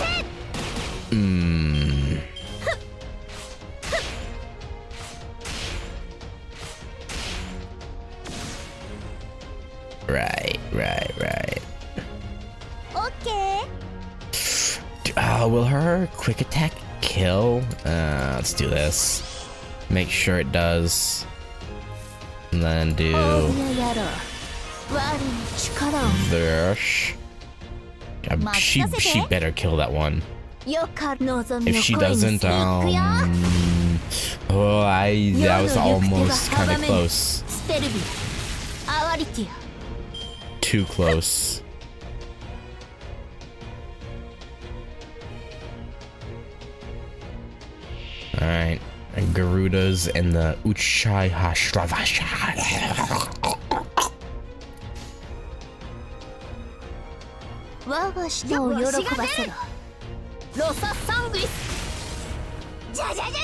Right. Okay. Will her quick attack kill? Let's do this. Make sure it does. And then do this. She better kill that one. If she doesn't, that was almost kind of close. Too close. Alright. And Garuda's and the Uchai Hashravasha.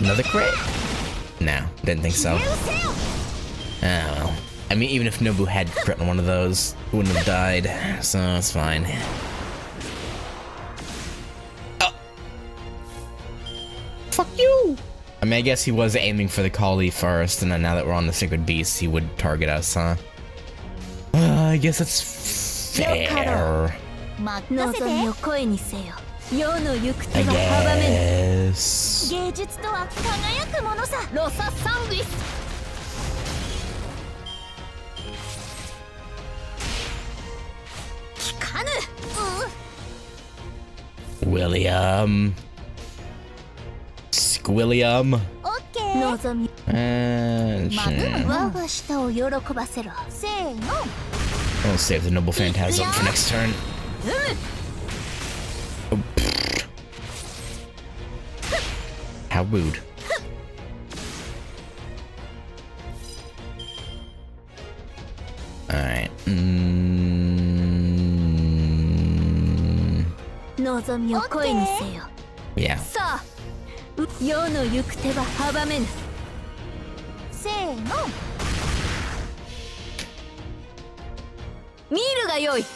Another crit? No, didn't think so. Oh well. I mean, even if Nobu had crit on one of those, he wouldn't have died, so it's fine. Oh! Fuck you! I mean, I guess he was aiming for the Kali first, and then now that we're on the Sacred Beast, he would target us, huh? I guess that's fair. I guess. William. Squilliam. I'll save the Noble Phantasm for next turn. Oh, how rude. Alright. Yeah.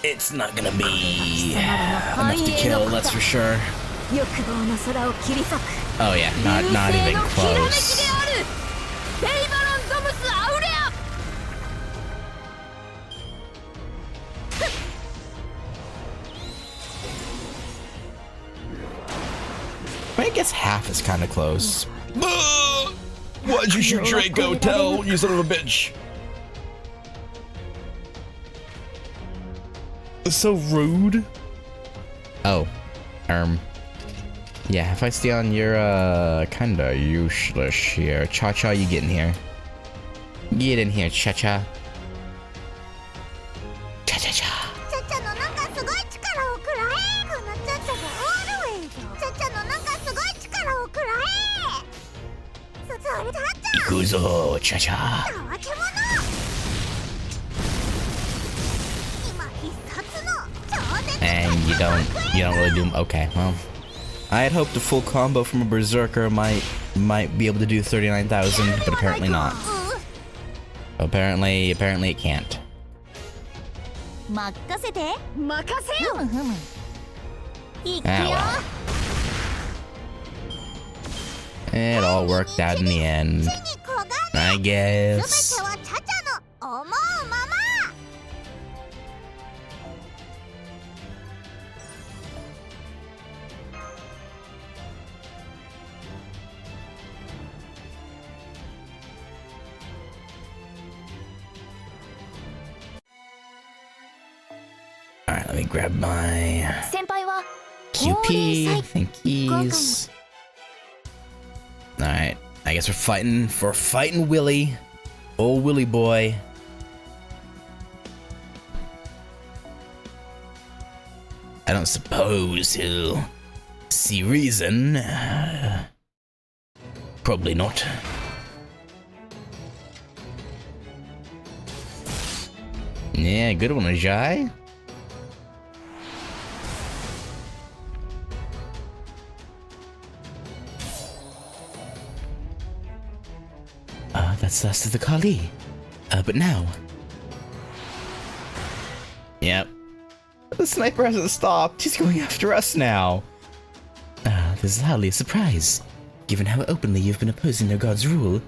It's not gonna be enough to kill, that's for sure. Oh yeah, not even close. I guess half is kind of close. Why'd you shoot Draco? Tell, you son of a bitch. So rude. Oh, yeah, if I stay on, you're kinda useless here. Cha-Cha, you get in here. Get in here, Cha-Cha. Cha-Cha-Cha. Ikuzo, Cha-Cha. And you don't really do. Okay, well, I had hoped a full combo from a berserker might be able to do 39,000, but apparently not. Apparently it can't. Ah well. It all worked out in the end, I guess. Alright, let me grab my QP. Thank yous. Alright, I guess we're fighting Willy. Old Willy boy. I don't suppose he'll see reason. Probably not. Yeah, good one, Ajay. That's the last of the Kali. But now... Yep. The sniper hasn't stopped. He's going after us now. This is hardly a surprise. Given how openly you've been opposing their god's rule,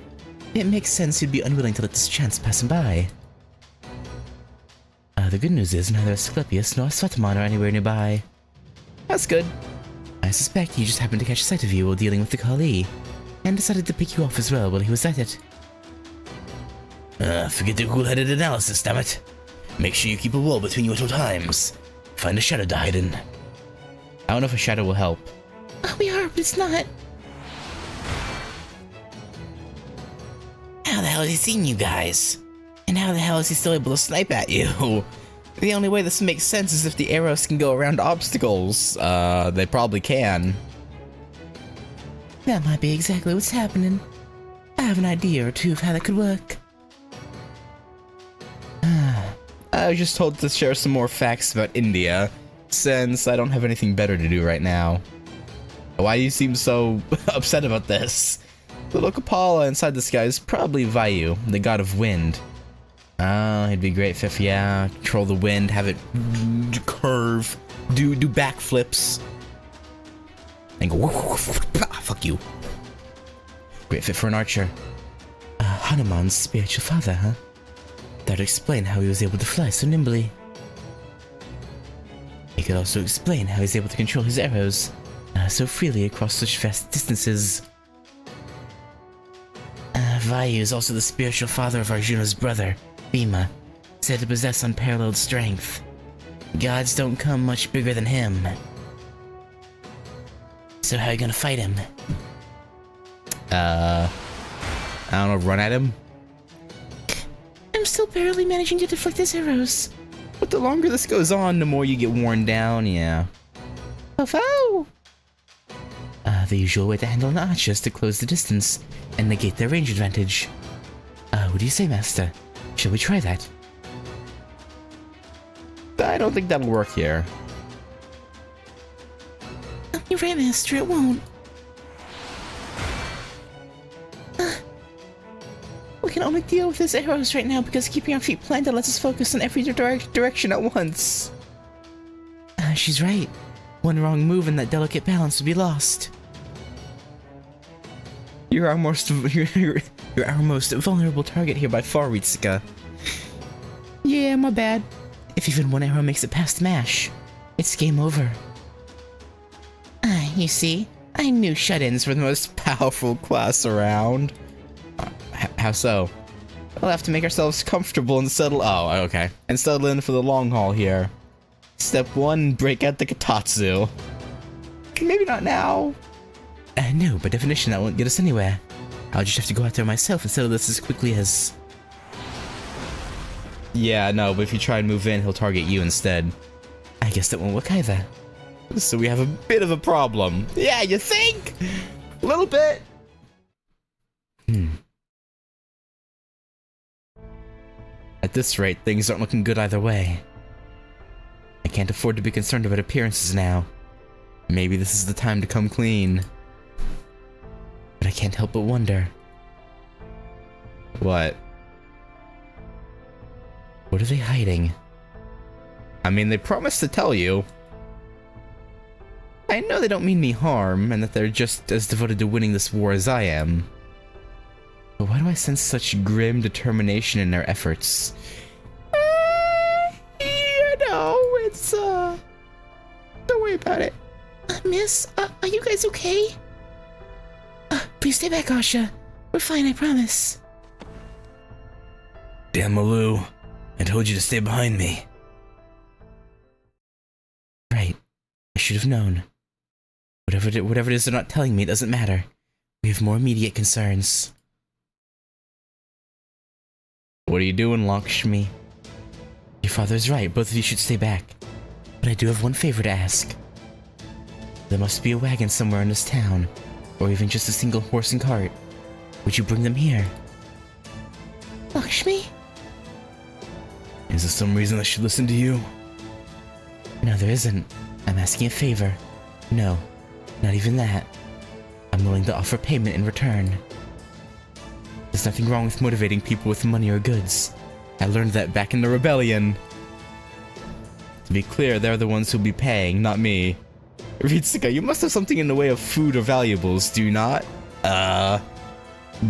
it makes sense you'd be unwilling to let this chance pass him by. The good news is neither Asclepius nor Svetamon are anywhere nearby. That's good. I suspect he just happened to catch sight of you while dealing with the Kali, and decided to pick you off as well while he was at it. Forget the cool-headed analysis, damn it. Make sure you keep a wall between you at all times. Find a shadow to hide in. I don't know if a shadow will help. Oh, we are, but it's not. How the hell has he seen you guys? And how the hell is he still able to snipe at you? The only way this makes sense is if the arrows can go around obstacles. They probably can. That might be exactly what's happening. I have an idea or two of how that could work. I was just told to share some more facts about India, since I don't have anything better to do right now. Why do you seem so upset about this? The Lokapala inside the sky is probably Vayu, the god of wind. Oh, he'd be great fit for, yeah, control the wind, have it curve, do backflips. And go, fuck you. Great fit for an archer. Hanuman's spiritual father, huh? That would explain how he was able to fly so nimbly. He could also explain how he's able to control his arrows so freely across such vast distances. Vayu is also the spiritual father of Arjuna's brother, Bhima, said to possess unparalleled strength. Gods don't come much bigger than him. So how are you gonna fight him? I don't know, run at him? I'm still barely managing to deflect his arrows. But the longer this goes on, the more you get worn down, yeah. Oh! The usual way to handle an archer is to close the distance and negate their range advantage. What do you say, Master? Shall we try that? I don't think that'll work here. You're right, Master, it won't. We can only deal with his arrows right now because keeping our feet planted lets us focus in every direction at once. She's right. One wrong move and that delicate balance would be lost. You're our most vulnerable target here by far, Ritsuka. Yeah, my bad. If even one arrow makes it past MASH, it's game over. You see, I knew shut-ins were the most Powerful class around. How so? We'll have to make ourselves comfortable and settle. Oh, okay. And settle in for the long haul here. Step 1, break out the Katatsu. Maybe not now. No, by definition that won't get us anywhere. I'll just have to go out there myself and settle this as quickly as... Yeah, no, but if you try and move in, he'll target you instead. I guess that won't work either. So we have a bit of a problem. Yeah, you think? A little bit. At this rate, things aren't looking good either way. I can't afford to be concerned about appearances now. Maybe this is the time to come clean. But I can't help but wonder. What? What are they hiding? I mean, they promised to tell you. I know they don't mean me harm, and that they're just as devoted to winning this war as I am. But why do I sense such grim determination in their efforts? You know, it's, don't worry about it. Miss, are you guys okay? Please stay back, Asha. We're fine, I promise. Damn, Maloo. I told you to stay behind me. Right. I should have known. Whatever it is they're not telling me, it doesn't matter. We have more immediate concerns. What are you doing, Lakshmi? Your father's right, both of you should stay back. But I do have one favor to ask. There must be a wagon somewhere in this town, or even just a single horse and cart. Would you bring them here? Lakshmi? Is there some reason I should listen to you? No, there isn't. I'm asking a favor. No, not even that. I'm willing to offer payment in return. There's nothing wrong with motivating people with money or goods. I learned that back in the rebellion. To be clear, they're the ones who'll be paying, not me. Ritsuka, you must have something in the way of food or valuables, do you not? I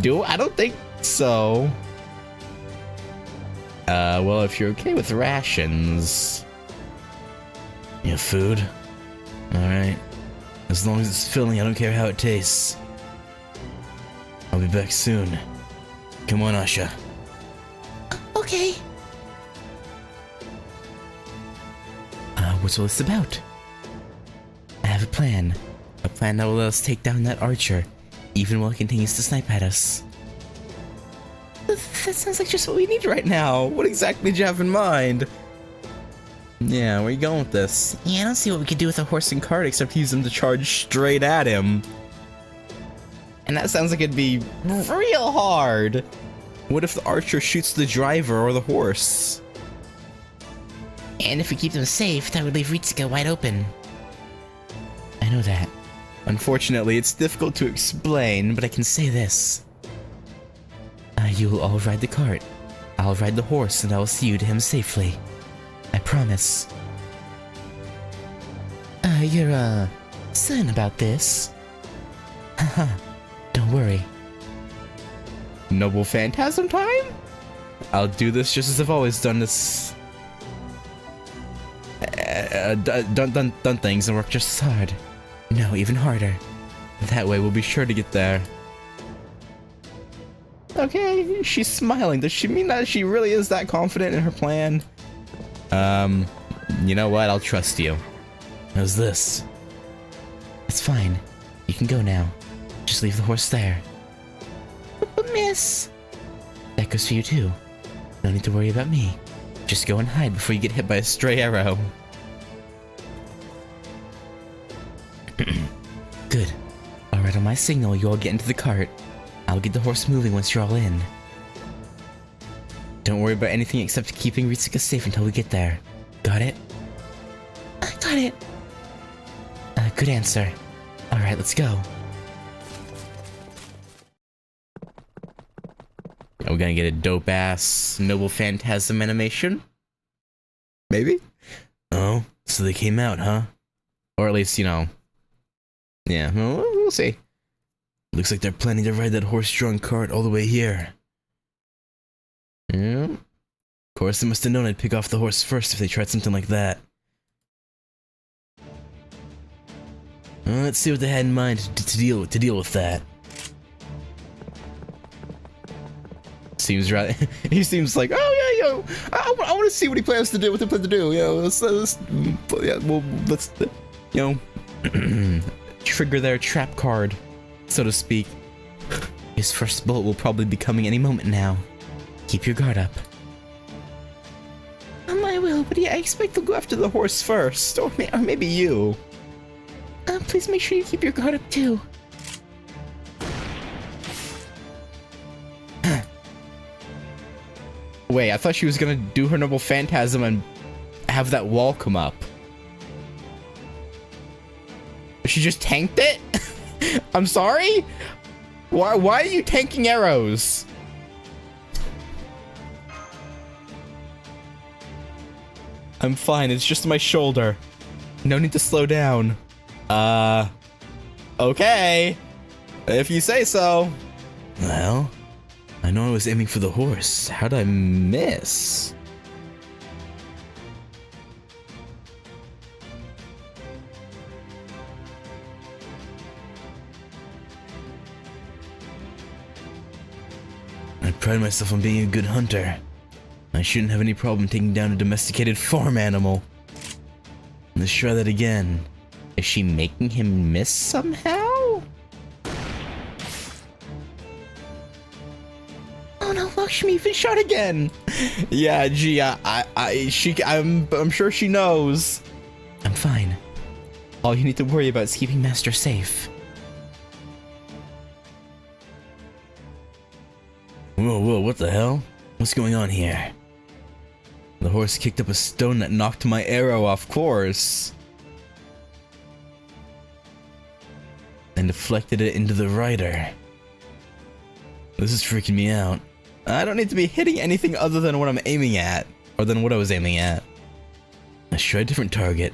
don't think so. Well, if you're okay with rations... You have food? Alright. As long as it's filling, I don't care how it tastes. I'll be back soon. Come on, Asha. Okay. What's all this about? I have a plan. A plan that will let us take down that archer, even while he continues to snipe at us. That sounds like just what we need right now. What exactly did you have in mind? Yeah, where are you going with this? Yeah, I don't see what we could do with a horse and cart except use them to charge straight at him. And that sounds like it'd be real hard. What if the archer shoots the driver or the horse? And if we keep them safe, that would leave Ritsuka wide open. I know that. Unfortunately, it's difficult to explain, but I can say this. You'll all ride the cart. I'll ride the horse and I'll see you to him safely. I promise. You're, certain about this? Haha, don't worry. Noble Phantasm time? I'll do this just as I've always done this. Done things and work just as hard. No, even harder. That way we'll be sure to get there. Okay, she's smiling. Does she mean that she really is that confident in her plan? You know what? I'll trust you. How's this? It's fine. You can go now. Just leave the horse there. But miss... That goes for you too. No need to worry about me. Just go and hide before you get hit by a stray arrow. Good. Alright, on my signal, you all get into the cart. I'll get the horse moving once you're all in. Don't worry about anything except keeping Ritsuka safe until we get there. Got it? I got it. Good answer. Alright, let's go. Are we gonna get a dope-ass Noble Phantasm animation? Maybe? Oh, so they came out, huh? Or at least, you know... Yeah, we'll see. Looks like they're planning to ride that horse-drawn cart all the way here. Yeah. Of course, they must have known I'd pick off the horse first if they tried something like that. Well, let's see what they had in mind to deal with that. Seems right. He seems like, oh yeah, yo, I want to see what he plans to do. What they plan to do? Yo, let's yeah, well, let's, you know, trigger their trap card, so to speak. His first bullet will probably be coming any moment now. Keep your guard up. I will, but yeah, I expect they'll go after the horse first, or maybe you. Please make sure you keep your guard up too. Wait, I thought she was gonna do her Noble Phantasm and have that wall come up. She just tanked it? I'm sorry? Why are you tanking arrows? I'm fine, it's just my shoulder. No need to slow down. Okay. If you say so. Well, I know I was aiming for the horse. How'd I miss? I pride myself on being a good hunter. I shouldn't have any problem taking down a domesticated farm animal. Let's try that again. Is she making him miss somehow? Oh no, Lakshmi even shot again. Yeah, gee, I'm sure she knows. I'm fine. All you need to worry about is keeping Master safe. Whoa, what the hell? What's going on here? The horse kicked up a stone that knocked my arrow off course. And deflected it into the rider. This is freaking me out. I don't need to be hitting anything other than what I'm aiming at. Or than what I was aiming at. Let's try a different target.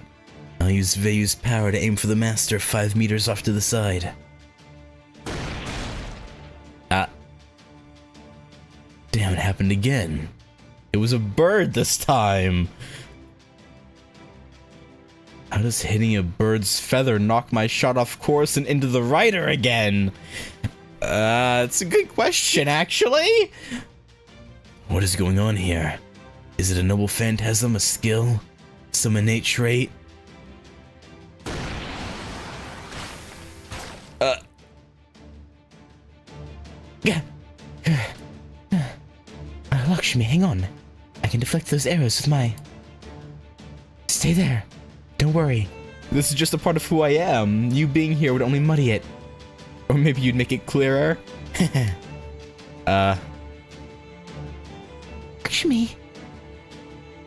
I'll use Veyu's power to aim for the master 5 meters off to the side. Damn, it happened again. It was a bird this time. How does hitting a bird's feather knock my shot off course and into the rider again? It's a good question, actually. What is going on here? Is it a noble phantasm, a skill, some innate trait? Lakshmi, hang on. I can deflect those arrows with my... Stay there. Don't worry. This is just a part of who I am. You being here would only muddy it. Or maybe you'd make it clearer. Lakshmi.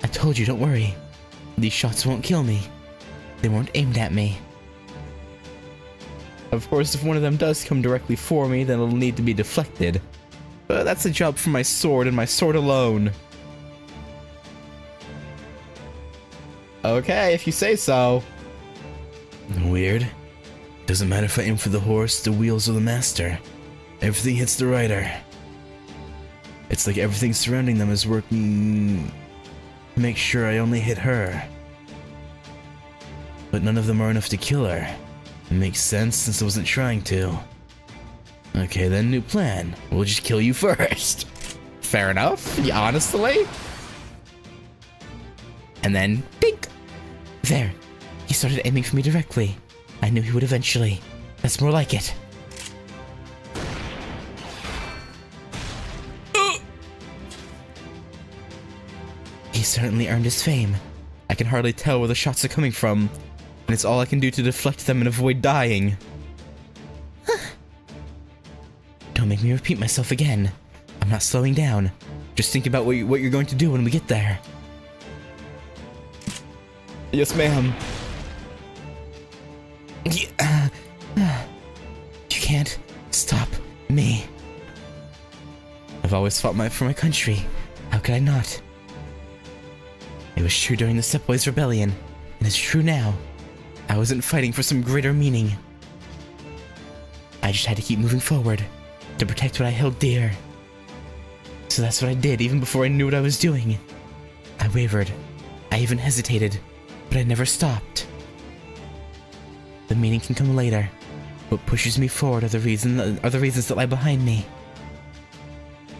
I told you, don't worry. These shots won't kill me. They weren't aimed at me. Of course, if one of them does come directly for me, then it'll need to be deflected. But that's a job for my sword and my sword alone. Okay, if you say so. Weird. Doesn't matter if I aim for the horse, the wheels, or the master. Everything hits the rider. It's like everything surrounding them is working to make sure I only hit her. But none of them are enough to kill her. It makes sense since I wasn't trying to. Okay, then new plan. We'll just kill you first. Fair enough, yeah, honestly. And then, dink! There. He started aiming for me directly. I knew he would eventually. That's more like it. He certainly earned his fame. I can hardly tell where the shots are coming from, and it's all I can do to deflect them and avoid dying. Don't make me repeat myself again. I'm not slowing down. Just think about what you're going to do when we get there. Yes, ma'am. You can't stop me. I've always fought for my country. How could I not? It was true during the Stepboys' Rebellion, and it's true now. I wasn't fighting for some greater meaning. I just had to keep moving forward, to protect what I held dear. So that's what I did even before I knew what I was doing. I wavered. I even hesitated, but I never stopped. The meaning can come later. What pushes me forward are the reasons that lie behind me.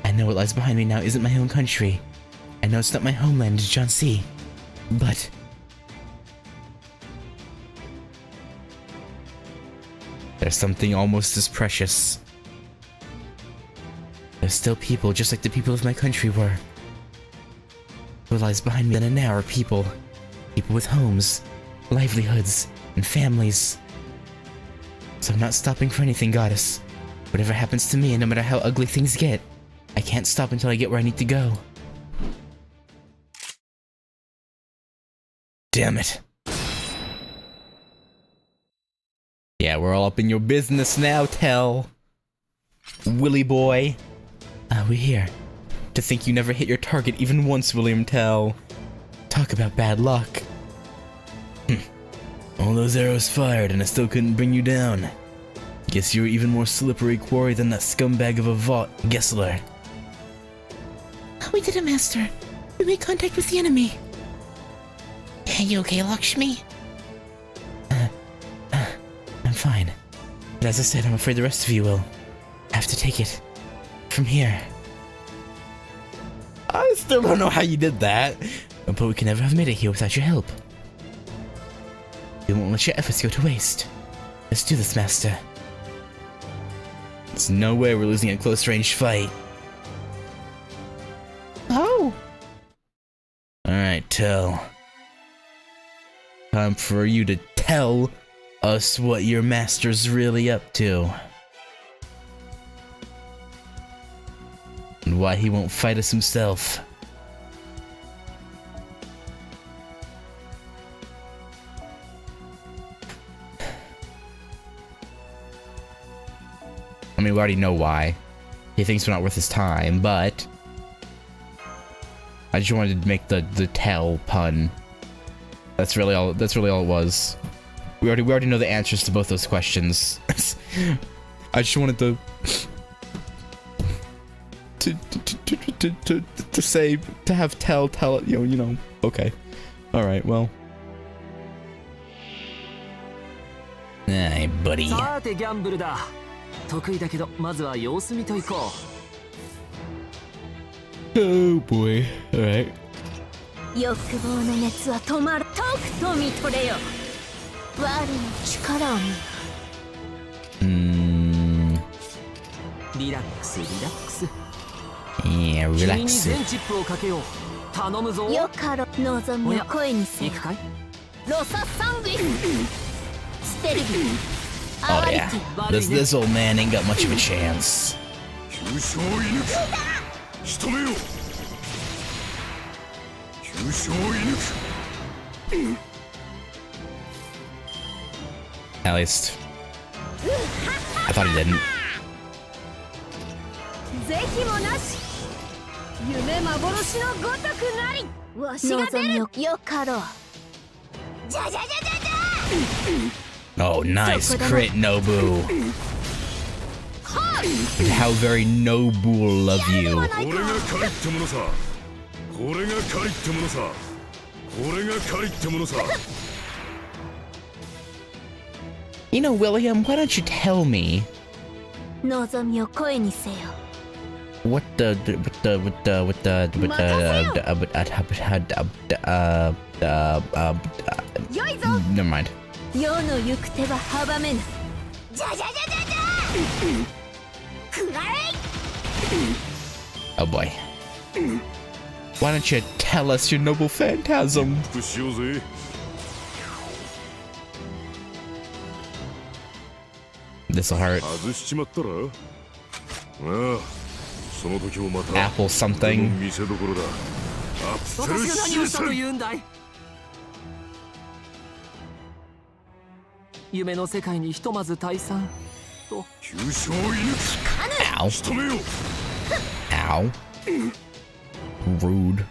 I know what lies behind me now isn't my own country. I know it's not my homeland, Jhansi. But there's something almost as precious. There's still people just like the people of my country were. What lies behind me then and now are people. People with homes, livelihoods, and families. So I'm not stopping for anything, Goddess. Whatever happens to me, and no matter how ugly things get, I can't stop until I get where I need to go. Damn it. Yeah, we're all up in your business now, Tell. Willy boy. We're here. To think you never hit your target even once, William Tell. Talk about bad luck. All those arrows fired and I still couldn't bring you down. Guess you're even more slippery quarry than that scumbag of a Vought, Gessler. We did it, Master. We made contact with the enemy. Are you okay, Lakshmi? I'm fine. But as I said, I'm afraid the rest of you will have to take it from here. I still don't know how you did that. But we can never have made it here without your help. We won't let your efforts go to waste. Let's do this, Master. There's no way we're losing a close-range fight. Oh! Alright, Tell. Time for you to tell us what your master's really up to. And why he won't fight us himself. I mean, we already know why. He thinks we're not worth his time, but I just wanted to make the tell pun. That's really all it was. We already know the answers to both those questions. I just wanted to say, to have tell it, you know, okay. Alright, well. Hey, buddy. さてギャンブルだ。得意だけどまずは様子見といこ Oh boy. Alright. 欲望の熱は止まる。とくと見とれよ。我の力を見。う。リラックスリラックス。 Yeah, 君に relax. 全チップをかけよう。頼むぞ。よかろ望みを声にせよ。行くかい？ロササングイステルギ Oh yeah. This old man ain't got much of a chance. 急所を射抜く。仕留めよ。急所を射抜く。 At least. I thought he didn't. ぜひもなし夢幻のごとくなりわしが出るよかろうじゃじゃじゃじゃじゃ Oh, nice crit, Nobu. How very Nobu love you. これが狩りってものさ。これが狩りってものさ。これが狩りってものさ。 You know, William, why don't you tell me 望みを声にせよ what the never mind. 世の行く手は阻めぬじゃじゃじゃじゃじゃくらえ Oh boy. Why don't you tell us your noble phantasm? 復しようぜ。 This'll hurt. 外しちまったら。ああ。その時もまた。 Apple something. 見せ所だ。アップル私が何をしたとシ言うんだい。夢の世界にひとまず退散と。急所を射抜 Ow. く。仕留めよ。 Ow. Rude.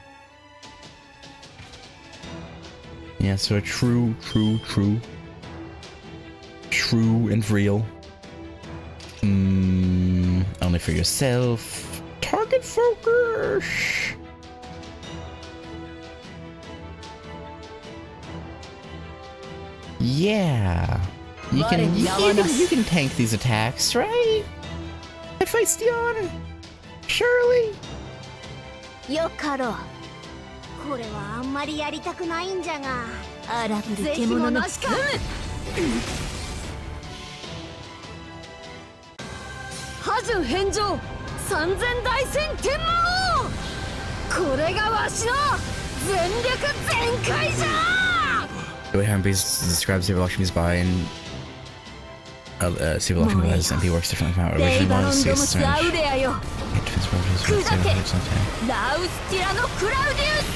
Yeah, so true and real. Only for yourself. Target focus. Yeah. You can tank these attacks, right? Hephaestion. Surely. よかろうこれはあんまりやりたくないんじゃが荒ぶる獣の使う覇順返上三千大戦天魔王これがわしの全力全開じゃ The way Harmbees describes Saber Lakshmi's body and Saber Lakshmi's MP works differently from how it レイ originally バロン was. ドム It's スアウレアよ defense purposes, 砕け it's something. ラウスティラノ・クラウディウス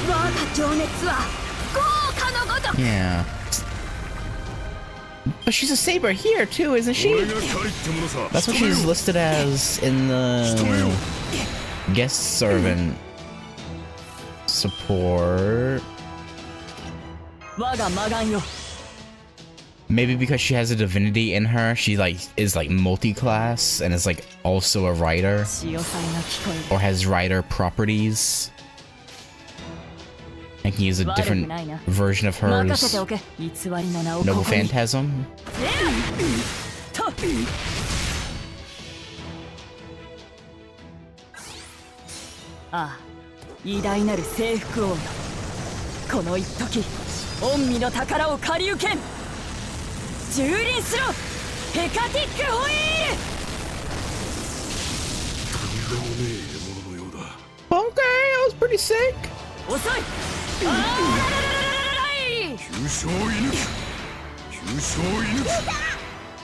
我が情熱は豪華のごとく Yeah. But she's a saber here too, isn't こ she? れが狩りってものさ。 That's what she's listed as in the guest servant support. 我が魔眼よ。 Maybe because she has a divinity in her, she is multi-class and is also a writer 潮騒が聞こえる。 or has writer properties. I can use a different version of 任せて hers. おけ。偽りの名を Noble ここに。 Phantasm. とああ、偉大なる征服王よ。この一時、御身の宝を借り受けん。蹂躙しろ、ヘカティックホイール。とんでもねえ獲物のようだ。 Okay, that was pretty sick. 遅い。あーらららららららい。急所を射抜く。急所を射抜く。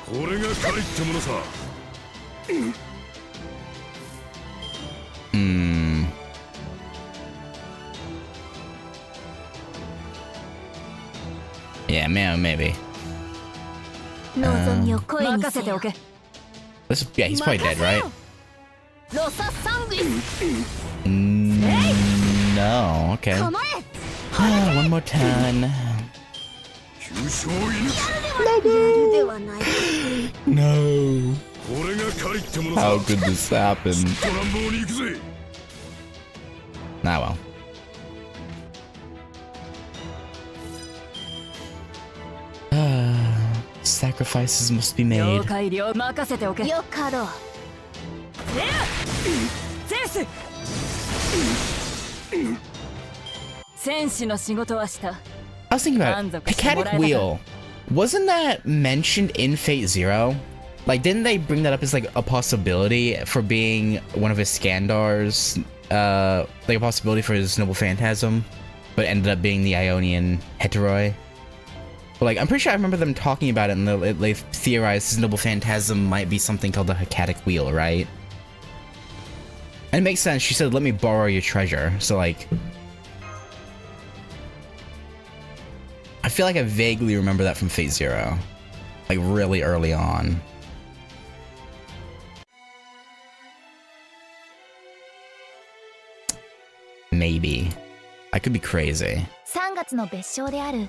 これが狩りってものさ。 Yeah, man, maybe. 望みを声に任せよせておけ。 Yeah, he's probably dead, right? ロササングイス No, okay. 構え One more turn. 急所を射抜やるではない No. く。これが狩りってものさ。 How could this happen? トランボーに行くぜ。Ah, well. Sacrifices must be 了 made. 解了任せておけ。よかろう。ゼウス。戦士の仕事はした。 I was thinking about it. Hecatic Wheel. Wasn't that mentioned in Fate Zero? Like, didn't they bring that up as like a possibility for being one of his Skandars? Like a possibility for his Noble Phantasm, but ended up being the Ionian Heteroi? But like, I'm pretty sure I remember them talking about it, and they theorized his Noble Phantasm might be something called the Hecatic Wheel, right? And it makes sense. She said, "Let me borrow your treasure." So like, I feel like I vaguely remember that from Fate Zero, like really early on. Maybe. I could be crazy. 3月の別称である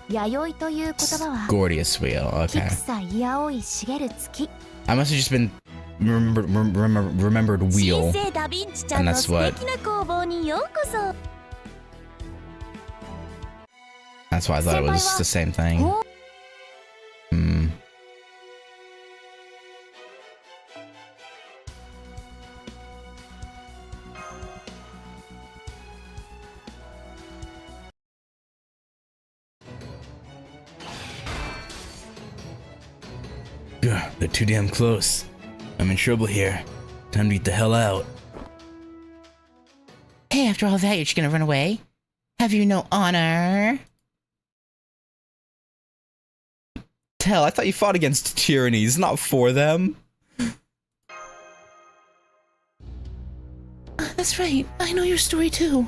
弥生という言葉は Gordius Wheel, 菊 okay. さいやおい茂る月 I must have just been remembered 新 wheel. 生ダヴィンチちゃん And の that's 素 what- 敵な工房にようこそ That's why I thought it was the same thing. Hmm. Ugh, they're too damn close. I'm in trouble here. Time to get the hell out. Hey, after all that, you're just gonna run away? Have you no honor? Hell, I thought you fought against tyrannies, not for them. That's right. I know your story too.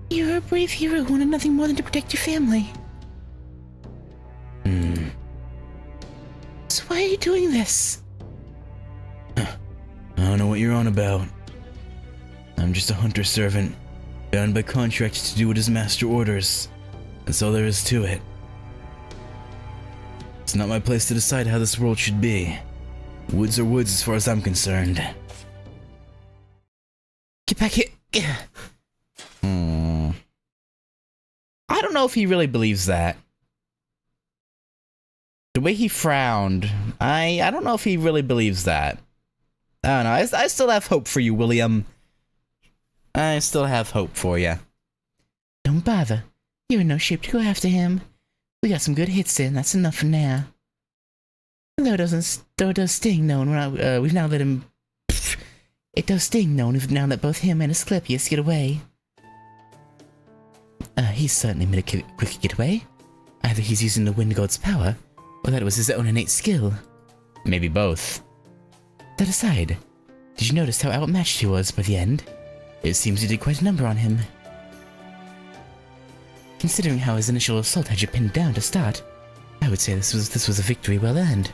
You're a brave hero who wanted nothing more than to protect your family. So why are you doing this? I don't know what you're on about. I'm just a hunter servant, bound by contract to do what his master orders. That's all there is to it. It's not my place to decide how this world should be. Woods are woods as far as I'm concerned. Get back here. I don't know if he really believes that. The way he frowned, I don't know if he really believes that. I don't know. I still have hope for you, William. I still have hope for you. Don't bother. You're in no shape to go after him. We got some good hits in. That's enough for now. Though it does sting, knowing we've now let him. It does sting, knowing we've now let both him and Asclepius get away. He's certainly made a quick getaway. Either he's using the Wind God's power, or that was his own innate skill. Maybe both. That aside, did you notice how outmatched he was by the end? It seems you did quite a number on him. Considering how his initial assault had you pinned down to start, I would say this was a victory well earned.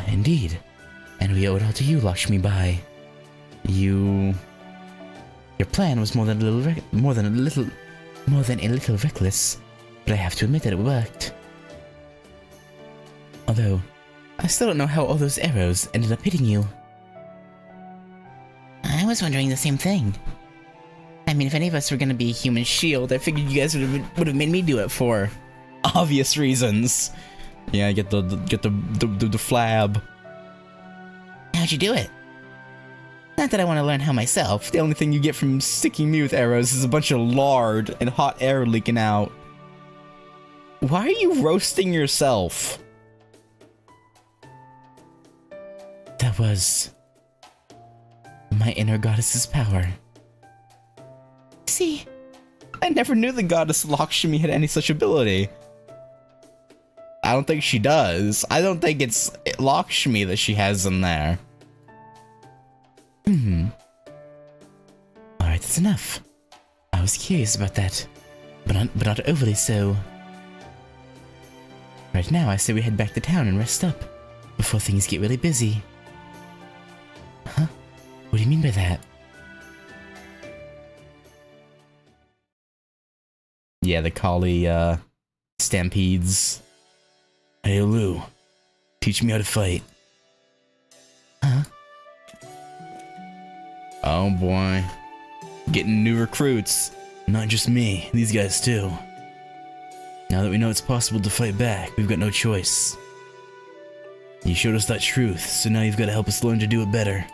Indeed, and we owe it all to you, Lakshmi Bai. Your plan was more than a little reckless, but I have to admit that it worked. Although, I still don't know how all those arrows ended up hitting you. I was wondering the same thing. I mean, if any of us were gonna be a human shield, I figured you guys would have made me do it for Obvious reasons. Yeah, get the flab. How'd you do it? Not that I want to learn how myself. The only thing you get from sticking me with arrows is a bunch of lard and hot air leaking out. Why are you roasting yourself? That was my inner goddess's power. See, I never knew the goddess Lakshmi had any such ability. I don't think she does. I don't think it's Lakshmi that she has in there. Alright, that's enough. I was curious about that, but not overly so. Right now, I say we head back to town and rest up, before things get really busy. Huh? What do you mean by that? Yeah, the Kali, stampedes. Hey, Lou. Teach me how to fight. Huh? Oh boy. Getting new recruits. Not just me, these guys too. Now that we know it's possible to fight back, we've got no choice. You showed us that truth, so now you've got to help us learn to do it better.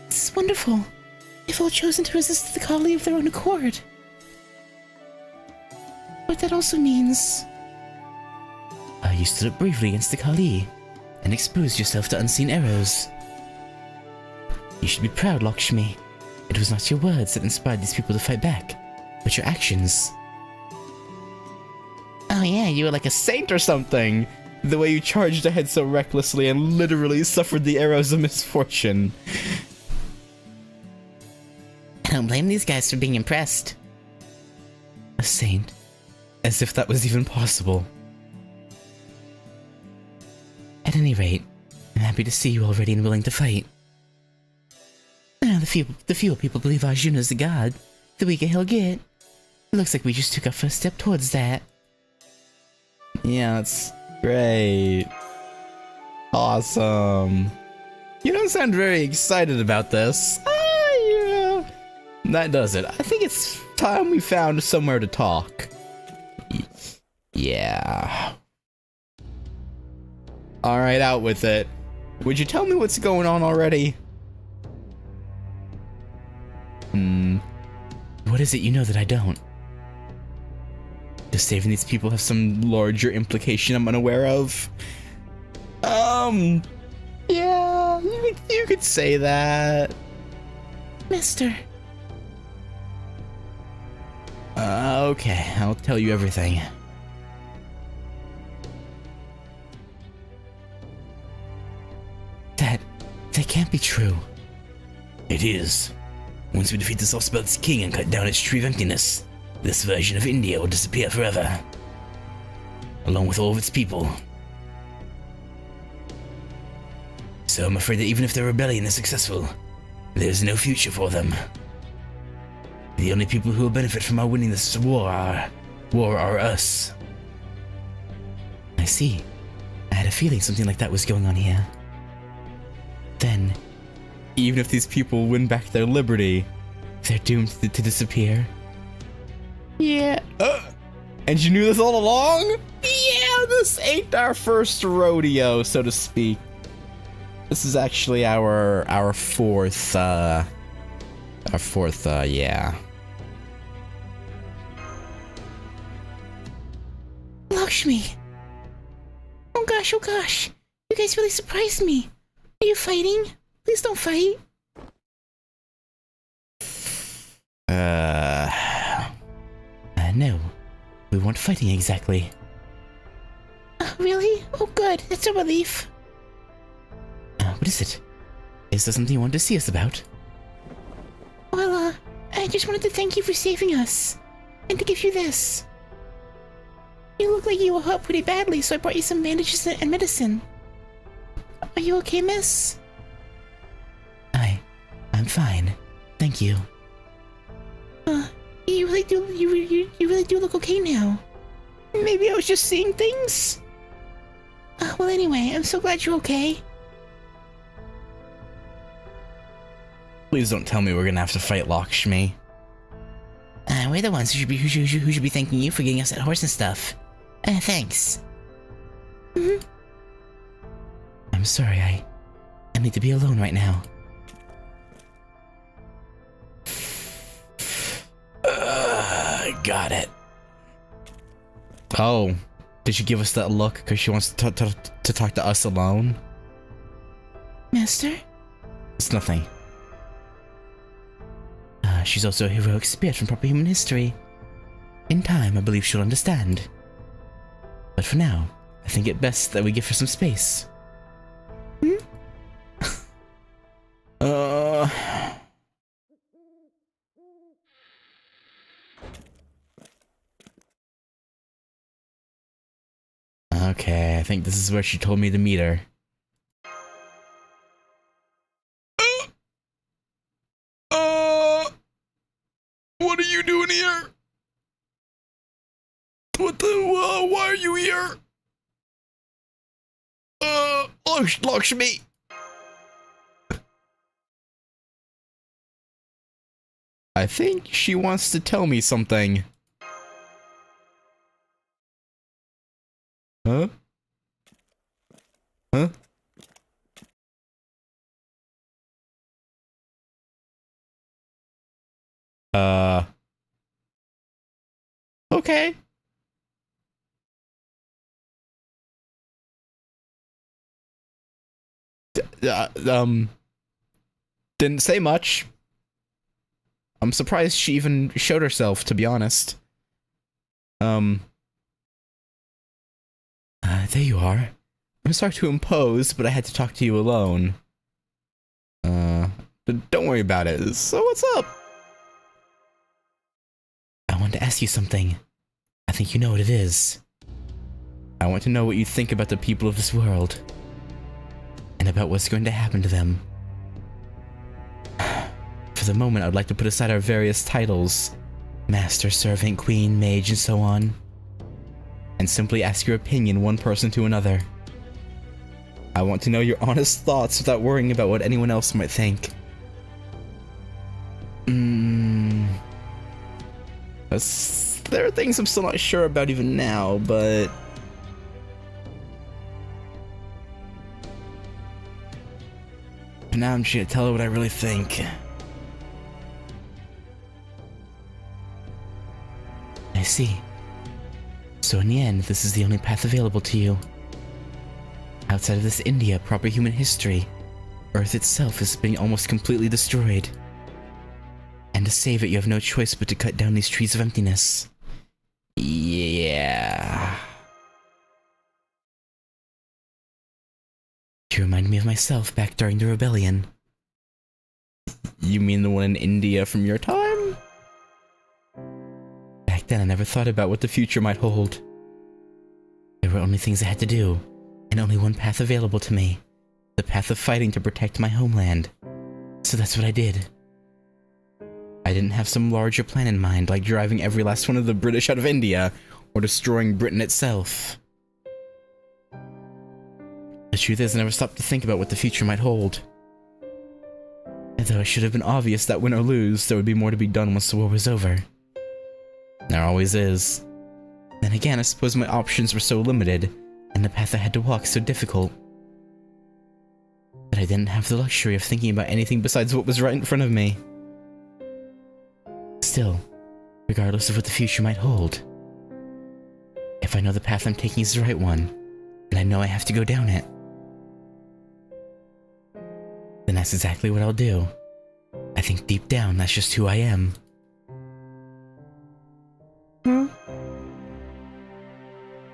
This is wonderful. They've all chosen to resist the Kali of their own accord. But that also means... You stood up bravely against the Kali and exposed yourself to unseen arrows. You should be proud, Lakshmi. It was not your words that inspired these people to fight back, but your actions. Oh yeah, you were like a saint or something. The way you charged ahead so recklessly and literally suffered the arrows of misfortune. I don't blame these guys for being impressed. A saint? As if that was even possible. At any rate, I'm happy to see you all ready and willing to fight. The fewer people believe Arjuna's the god, the weaker he'll get. It looks like we just took our first step towards that. Yeah, that's great. Awesome. You don't sound very excited about this. Yeah. That does it. I think it's time we found somewhere to talk. Yeah. Alright, out with it. Would you tell me what's going on already? What is it you know that I don't? Does saving these people have some larger implication I'm unaware of? Yeah, you could say that. Mister. Okay, I'll tell you everything. That can't be true. It is. Once we defeat the Soft-Spelt's king and cut down its tree of emptiness, this version of India will disappear forever, along with all of its people. So I'm afraid that even if their rebellion is successful, there is no future for them. The only people who will benefit from our winning this war are us. I see. I had a feeling something like that was going on here. Then, Even if these people win back their liberty, they're doomed to disappear. yeah. And you knew this all along? Yeah, this ain't our first rodeo, so to speak. This is actually our fourth, yeah. Lakshmi. Oh gosh. You guys really surprised me. Are you fighting? Please don't fight. No. We weren't fighting exactly. Really? Oh good, that's a relief. What is it? Is there something you want to see us about? Well, I just wanted to thank you for saving us. And to give you this. You look like you were hurt pretty badly, so I brought you some bandages and medicine. Are you okay, miss? I'm fine. Thank you. You really do look okay now. Maybe I was just seeing things? Well anyway, I'm so glad you're okay. Please don't tell me we're gonna have to fight Lakshmi. We're the ones who should be thanking you for getting us that horse and stuff. Thanks. I'm sorry, I need to be alone right now. Got it. Oh, did she give us that look because she wants to talk to us alone? Master? It's nothing. She's also a heroic spirit from proper human history. In time, I believe she'll understand. But for now, I think it best that we give her some space. Okay, I think this is where she told me to meet her. What are you doing here? What the, why are you here? Lakshmi. I think she wants to tell me something. Huh? Huh? Okay. Didn't say much. I'm surprised she even showed herself, to be honest. There you are. I'm sorry to impose, but I had to talk to you alone. But don't worry about it. So what's up? I want to ask you something. I think you know what it is. I want to know what you think about the people of this world. And about what's going to happen to them. For the moment, I'd like to put aside our various titles. Master, servant, queen, mage, and so on. And simply ask your opinion one person to another. I want to know your honest thoughts without worrying about what anyone else might think. There are things I'm still not sure about even now, but... But now I'm just gonna tell her what I really think. I see. So in the end, this is the only path available to you. Outside of this India, proper human history, Earth itself is being almost completely destroyed. And to save it, you have no choice but to cut down these trees of emptiness. Yeah. You remind me of myself back during the rebellion. You mean the one in India from your time? Back then, I never thought about what the future might hold. There were only things I had to do, and only one path available to me. The path of fighting to protect my homeland. So that's what I did. I didn't have some larger plan in mind, like driving every last one of the British out of India, or destroying Britain itself. The truth is, I never stopped to think about what the future might hold. And though it should have been obvious that win or lose, there would be more to be done once the war was over. There always is. Then again, I suppose my options were so limited, and the path I had to walk so difficult, that I didn't have the luxury of thinking about anything besides what was right in front of me. Still, regardless of what the future might hold, if I know the path I'm taking is the right one, and I know I have to go down it, then that's exactly what I'll do. I think deep down, that's just who I am. What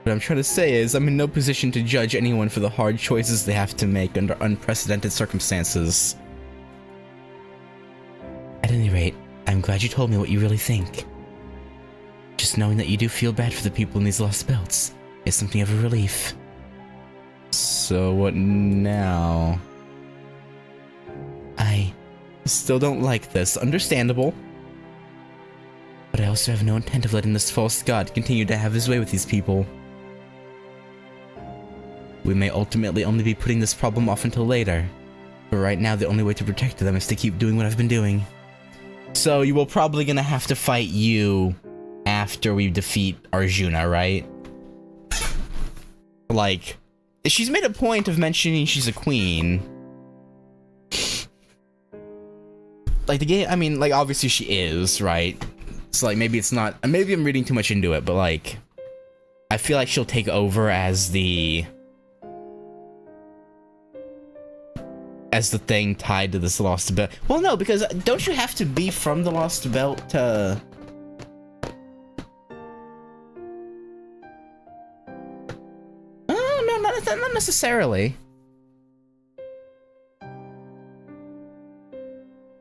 I'm trying to say is, I'm in no position to judge anyone for the hard choices they have to make under unprecedented circumstances. At any rate, I'm glad you told me what you really think. Just knowing that you do feel bad for the people in these lost belts is something of a relief. So what now? I still don't like this. Understandable. But I also have no intent of letting this false god continue to have his way with these people. We may ultimately only be putting this problem off until later, but right now the only way to protect them is to keep doing what I've been doing. So you will probably gonna have to fight you after we defeat Arjuna, right? Like, she's made a point of mentioning she's a queen. Like the game, I mean, like obviously she is, right? So like maybe it's not, maybe I'm reading too much into it, but like, I feel like she'll take over as the thing tied to this Lost Belt. Well, no, because don't you have to be from the Lost Belt to... No, not necessarily.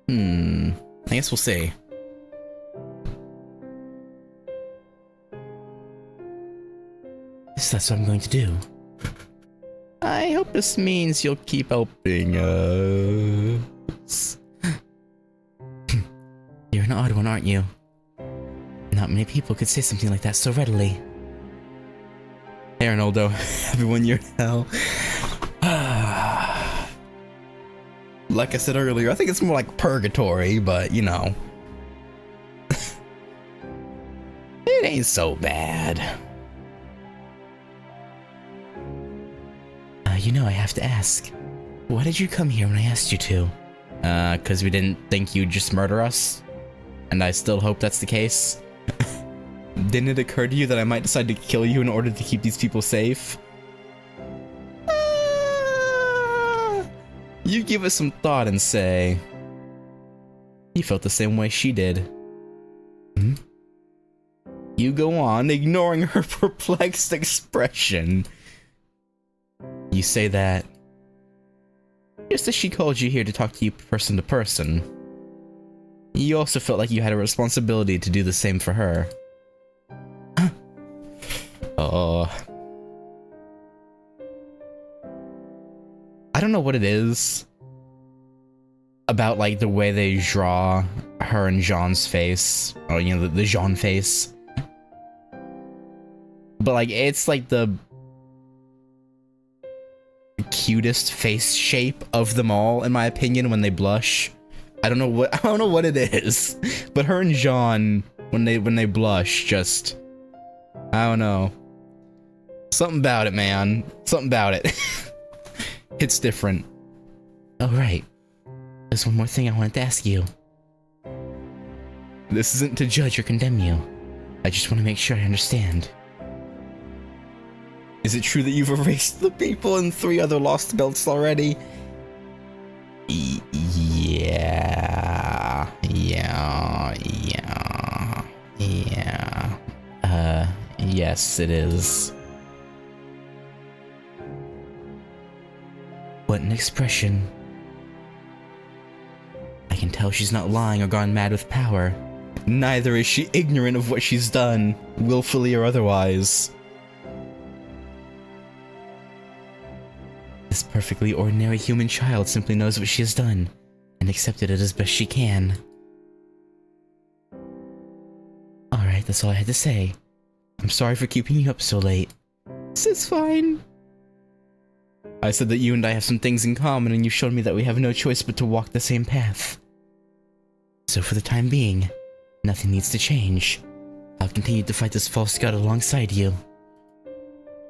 I guess we'll see. So that's what I'm going to do. I hope this means you'll keep helping us. You're an odd one, aren't you? Not many people could say something like that so readily. Hey Arnoldo, everyone you're hell. Like I said earlier, I think it's more like purgatory, but you know. ain't so bad. You know, I have to ask. Why did you come here when I asked you to? Cause we didn't think you'd just murder us. And I still hope that's the case. Didn't it occur to you that I might decide to kill you in order to keep these people safe? You give it some thought and say... You felt the same way she did. Hmm? You go on, ignoring her perplexed expression. You say that... Just as she called you here to talk to you person to person. You also felt like you had a responsibility to do the same for her. I don't know what it is about, like, the way they draw her and Jean's face. Or, you know, the Jean face. But, like, it's like the cutest face shape of them all, in my opinion, when they blush. I don't know what it is. But her and Jean, when they blush, just... I don't know. Something about it, man. Something about it. It's different. Oh, right. There's one more thing I wanted to ask you. This isn't to judge Or condemn you. I just want to make sure I understand. Is it true that you've erased the people in 3 other Lost Belts already? Yeah. Yes, it is. What an expression. I can tell she's not lying or gone mad with power. Neither is she ignorant of what she's done, willfully or otherwise. This perfectly ordinary human child simply knows what she has done, and accepted it as best she can. Alright, that's all I had to say. I'm sorry for keeping you up so late. This is fine. I said that you and I have some things in common, and you showed me that we have no choice but to walk the same path. So for the time being, nothing needs to change. I'll continue to fight this false god alongside you.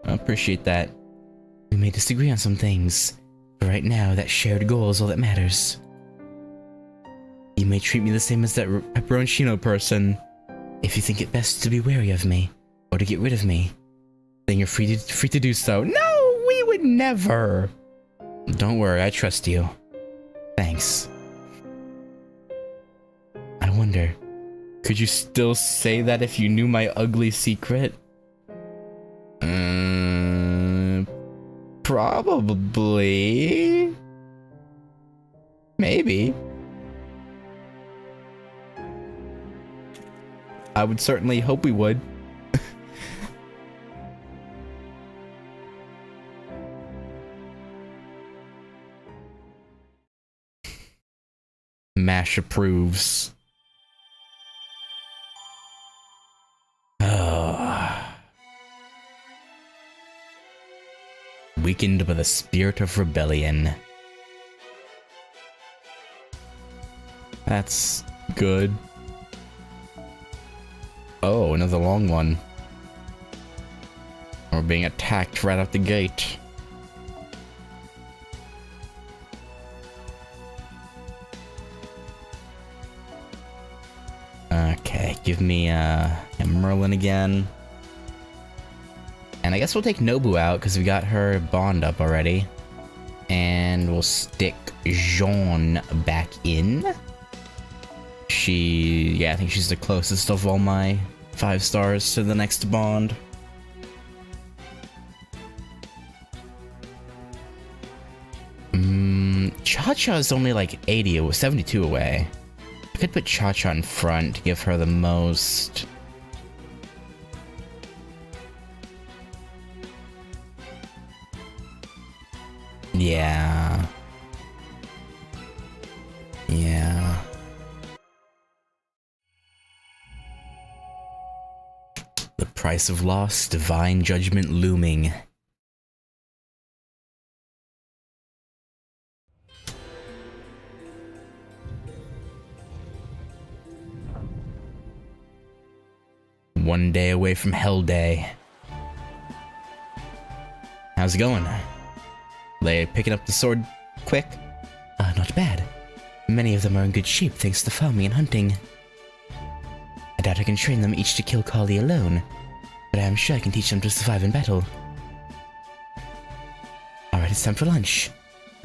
I appreciate that. We may disagree on some things, but right now that shared goal is all that matters. You may treat me the same as that Pepperoncino person. If you think it best to be wary of me, or to get rid of me, then you're free to do so. No, we would never. Don't worry, I trust you. Thanks. I wonder, could you still say that if you knew my ugly secret? Probably. Maybe. I would certainly hope we would. Mash approves. Weakened by the spirit of rebellion. That's good. Oh, another long one. We're being attacked right out the gate. Okay, give me Merlin again. And I guess we'll take Nobu out because we got her bond up already. And we'll stick Jean back in. Yeah, I think she's the closest of all my 5 stars to the next bond. Cha-Cha is only like 72 away. I could put Cha-Cha in front to give her the most. Yeah. The price of loss, divine judgment looming. one day away from Hell Day. How's it going? They picking up the sword quick? Not bad. Many of them are in good shape thanks to farming and hunting. I doubt I can train them each to kill Kali alone, but I am sure I can teach them to survive in battle. Alright, it's time for lunch.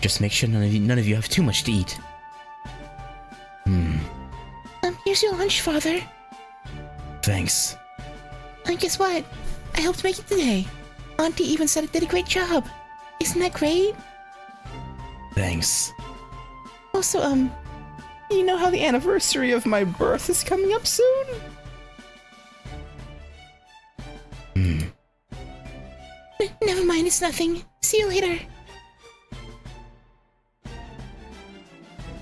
Just make sure none of you have too much to eat. Here's your lunch, Father. Thanks. And guess what? I helped make it today. Auntie even said I did a great job. Isn't that great? Thanks. Also, You know how the anniversary of my birth is coming up soon? Never mind, it's nothing. See you later.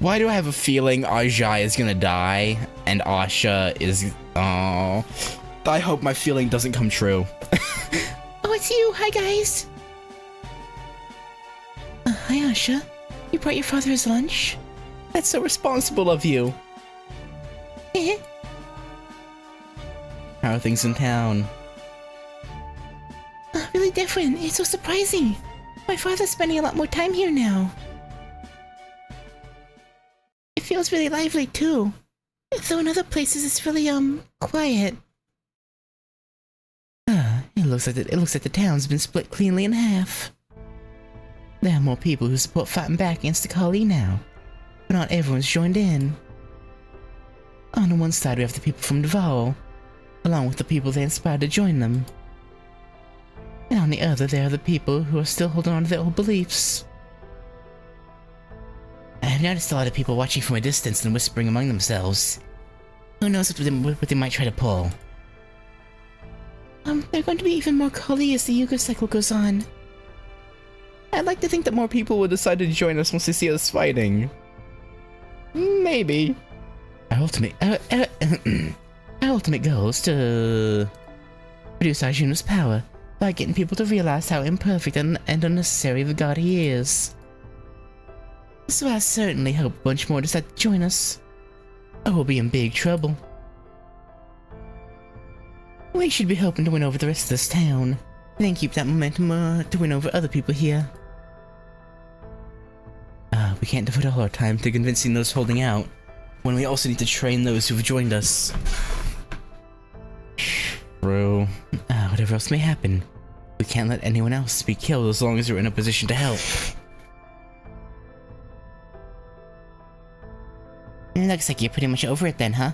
Why do I have a feeling Ajay is gonna die and Asha is... Oh, I hope my feeling doesn't come true. Oh, it's you. Hi, guys. Hi, Asha. You brought your father his lunch? That's so responsible of you. How are things in town? Really different. It's so surprising. My father's spending a lot more time here now. It feels really lively, too. Though in other places it's really, quiet. It looks like the town's been split cleanly in half. There are more people who support fighting back against the Kali now, but not everyone's joined in. On one side we have the people from Duval, along with the people they inspired to join them. And on the other there are the people who are still holding on to their old beliefs. I have noticed a lot of people watching from a distance and whispering among themselves. Who knows what they might try to pull. There are going to be even more Kali as the Yuga cycle goes on. I'd like to think that more people will decide to join us once they see us fighting. Maybe. Our ultimate goal is to reduce Arjuna's power by getting people to realize how imperfect and unnecessary the god he is. So I certainly hope a bunch more decide to join us, or we'll be in big trouble. We should be hoping to win over the rest of this town, and then keep that momentum to win over other people here. We can't devote all our time to convincing those holding out, when we also need to train those who've joined us. True. Whatever else may happen, we can't let anyone else be killed as long as we're in a position to help. Looks like you're pretty much over it then, huh?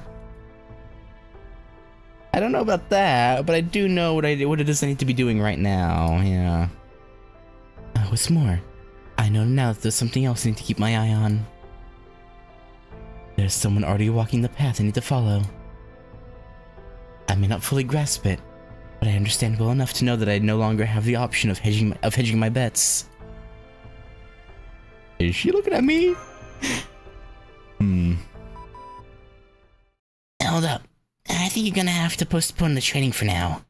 I don't know about that, but I do know what it is I need to be doing right now, yeah. What's more, I know now that there's something else I need to keep my eye on. There's someone already walking the path I need to follow. I may not fully grasp it, but I understand well enough to know that I no longer have the option of hedging my bets. Is she looking at me? Hold up. I think you're gonna have to postpone the training for now.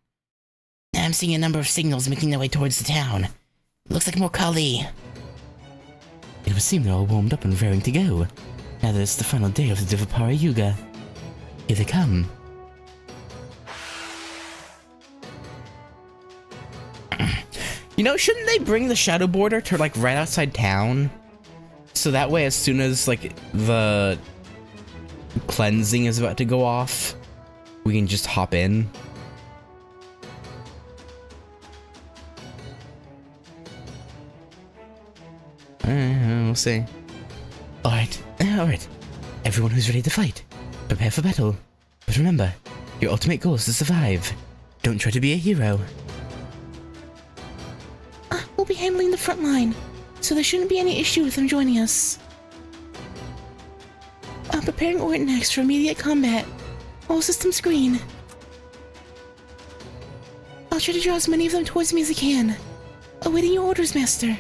I'm seeing a number of signals making their way towards the town. Looks like more Kali. It would seem they're all warmed up and raring to go, now that it's the final day of the Divapara Yuga. Here they come. You know, shouldn't they bring the Shadow Border to, like, right outside town? So that way, as soon as, like, the cleansing is about to go off, we can just hop in. We'll see. Alright. Everyone who's ready to fight, prepare for battle. But remember, your ultimate goal is to survive. Don't try to be a hero. We'll be handling the front line, so there shouldn't be any issue with them joining us. I'm preparing Orton next for immediate combat. All systems green. I'll try to draw as many of them towards me as I can. Awaiting your orders, Master.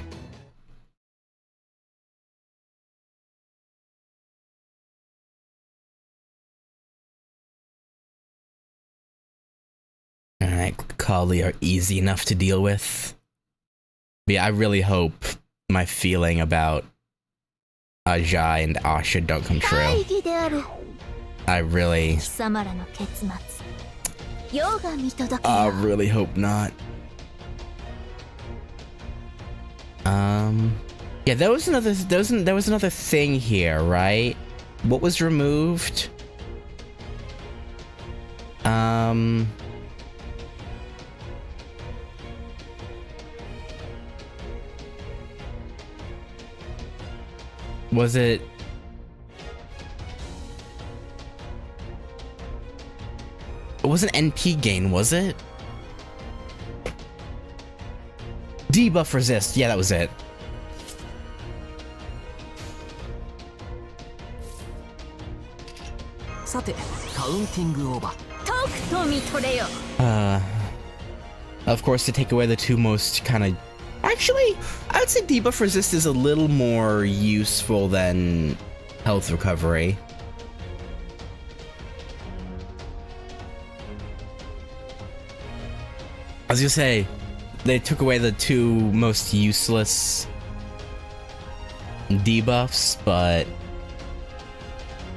Alright, Kali are easy enough to deal with. But yeah, I really hope my feeling about Ajay and Asha don't come true. I really... 用が見届け I よ really hope not. Yeah, there was another thing here, right? What was removed? Was it? It wasn't NP gain, was it? Debuff resist. Yeah, that was it. さてカウンティングオーバーとくと見とれよ Of course, to take away the two most kind of... Actually, I would say debuff resist is a little more useful than health recovery. I was gonna say, they took away the two most useless debuffs, but...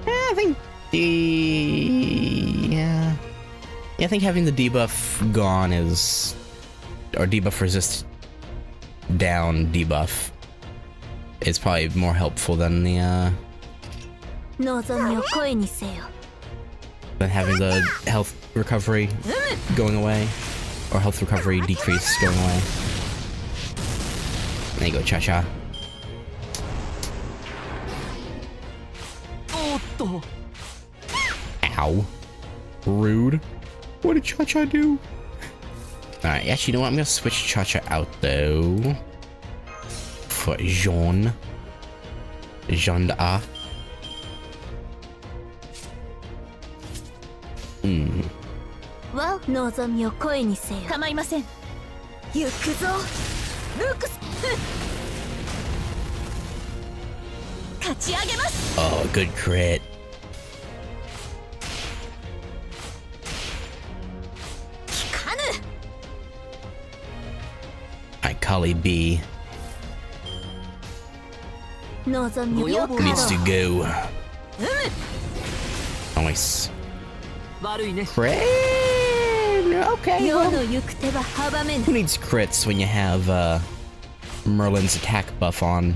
I think yeah, I think having the debuff gone is... Or debuff resist down debuff is probably more helpful than the, 望みを声にせよ than having the health recovery going away. Or health recovery decrease going away. There you go, Cha-Cha. おっと Ow. Rude. What did Cha-Cha do? Alright, actually, you know what? I'm gonna switch Cha-Cha out, though. For Jean. Jean d'A. わ望みを声にせよ構いません行くぞルクス勝ち上げます Oh, good crit. 効かぬ Alright, Kali B 望みをよかろ needs to go. Nice. 悪いね Crit? Okay. 世 Well, の行く手は阻めぬ who needs crits when you have Merlin's attack buff on?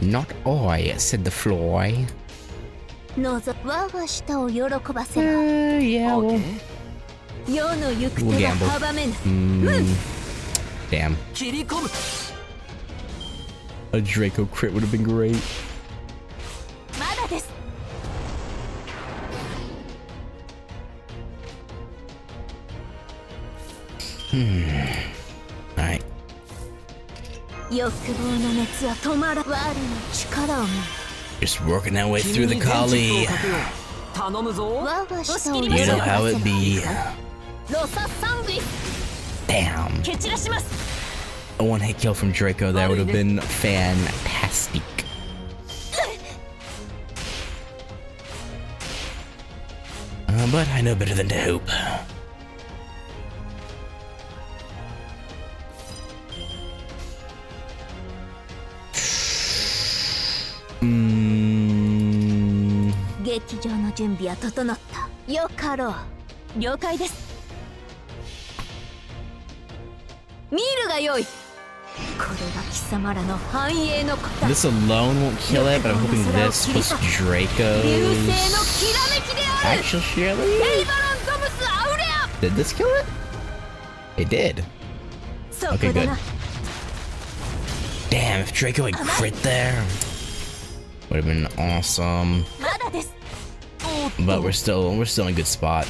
Not I, said the fly. 望我が舌を喜ばせろ Yeah, オー well, ケー世の行く手 We'll は gamble. 阻めぬ damn. 切り込む A Draco crit would have been great. まだです Alright. 欲望の熱は止まら我の力を見 Just working our way 君 through the に全力を Kali. かけよう頼むぞ我が舌を You know how it be. ロササングイ Damn. 蹴散らします A one-hit kill from Draco there would have been fantastic. But I know better than to hope. Mm, 劇場の準備は整ったよかろう了解です見るがよいこれが貴様らの繁栄の答え this alone won't kill it, but I'm hoping this plus 流星の Draco's きらめきである actual surely. レイバロンドムスアウレア Did this kill it? It did. そこ Okay, だ good. な Damn, if Draco had crit there, would have been awesome. まだです But we're still in a good spot.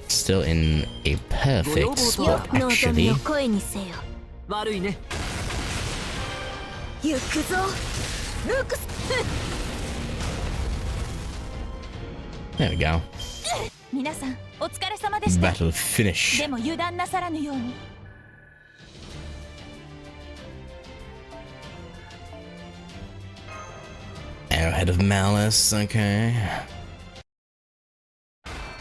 Still in a perfect よ spot, 望み actually. を声にせよ悪いね行くぞルクス There we go. 皆さんお疲れ様でした Battle finish. でも油断なさらぬように Arrowhead of Malice, okay.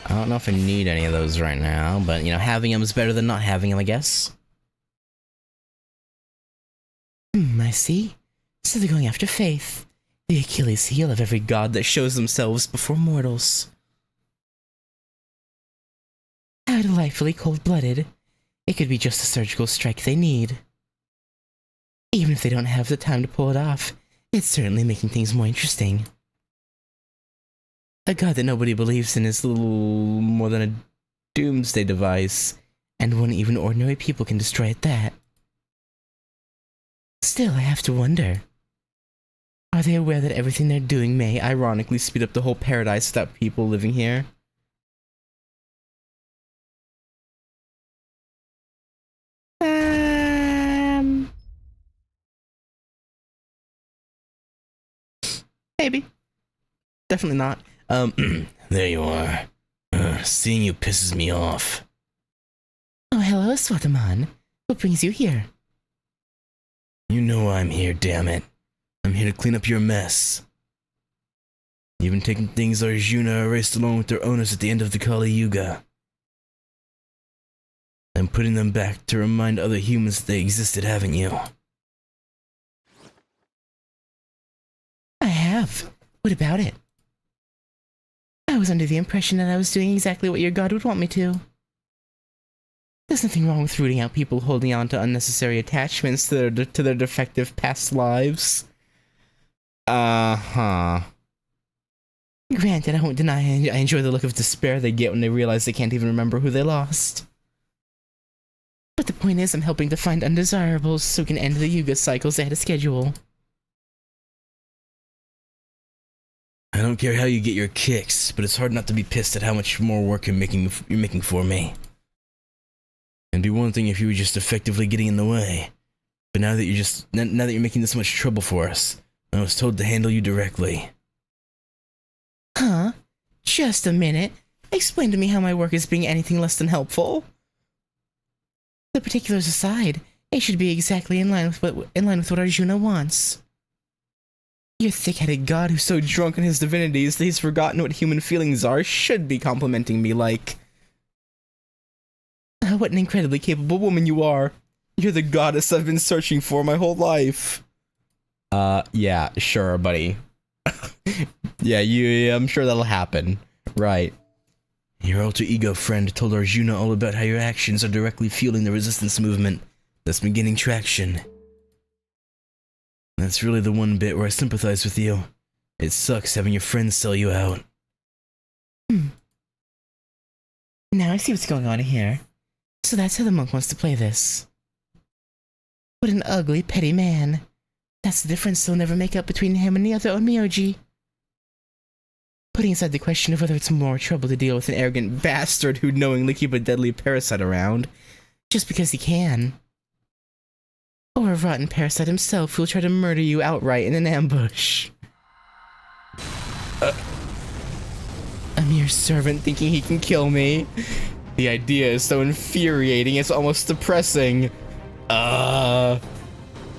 I don't know if I need any of those right now, but you know, having them is better than not having them, I guess. I see. So they're going after Faith, the Achilles heel of every god that shows themselves before mortals. How delightfully cold-blooded. It could be just the surgical strike they need. Even if they don't have the time to pull it off, it's certainly making things more interesting. A god that nobody believes in is little more than a doomsday device, and one even ordinary people can destroy at that. Still, I have to wonder. Are they aware that everything they're doing may, ironically, speed up the whole paradise without people living here? Maybe. Definitely not. There you are. Seeing you pisses me off. Oh, hello, Swataman. What brings you here? You know I'm here, damn it. I'm here to clean up your mess. You've been taking things Arjuna erased along with their owners at the end of the Kali Yuga. I'm putting them back to remind other humans that they existed, haven't you? I have. What about it? I was under the impression that I was doing exactly what your god would want me to. There's nothing wrong with rooting out people holding on to unnecessary attachments to their defective past lives. Uh-huh. Granted, I won't deny I enjoy the look of despair they get when they realize they can't even remember who they lost. But the point is, I'm helping to find undesirables so we can end the Yuga cycles ahead of schedule. I don't care how you get your kicks, but it's hard not to be pissed at how much more work you're making for me. It'd be one thing if you were just effectively getting in the way, but now that you're making this much trouble for us, I was told to handle you directly. Huh? Just a minute. Explain to me how my work is being anything less than helpful. The particulars aside, it should be exactly in line with what Arjuna wants. Your thick-headed god who's so drunk on his divinities that he's forgotten what human feelings are should be complimenting me like... what an incredibly capable woman you are. You're the goddess I've been searching for my whole life. Yeah, sure, buddy. Yeah, I'm sure that'll happen. Right. Your alter ego friend told Arjuna all about how your actions are directly fueling the resistance movement that's been gaining traction. That's really the one bit where I sympathize with you. It sucks having your friends sell you out. Now I see what's going on here. So that's how the monk wants to play this. What an ugly, petty man. That's the difference they'll never make up between him and the other Onmyoji. Putting aside the question of whether it's more trouble to deal with an arrogant bastard who'd knowingly keep a deadly parasite around, just because he can. Or a rotten parasite himself who'll try to murder you outright in an ambush. A mere servant thinking he can kill me. The idea is so infuriating, it's almost depressing.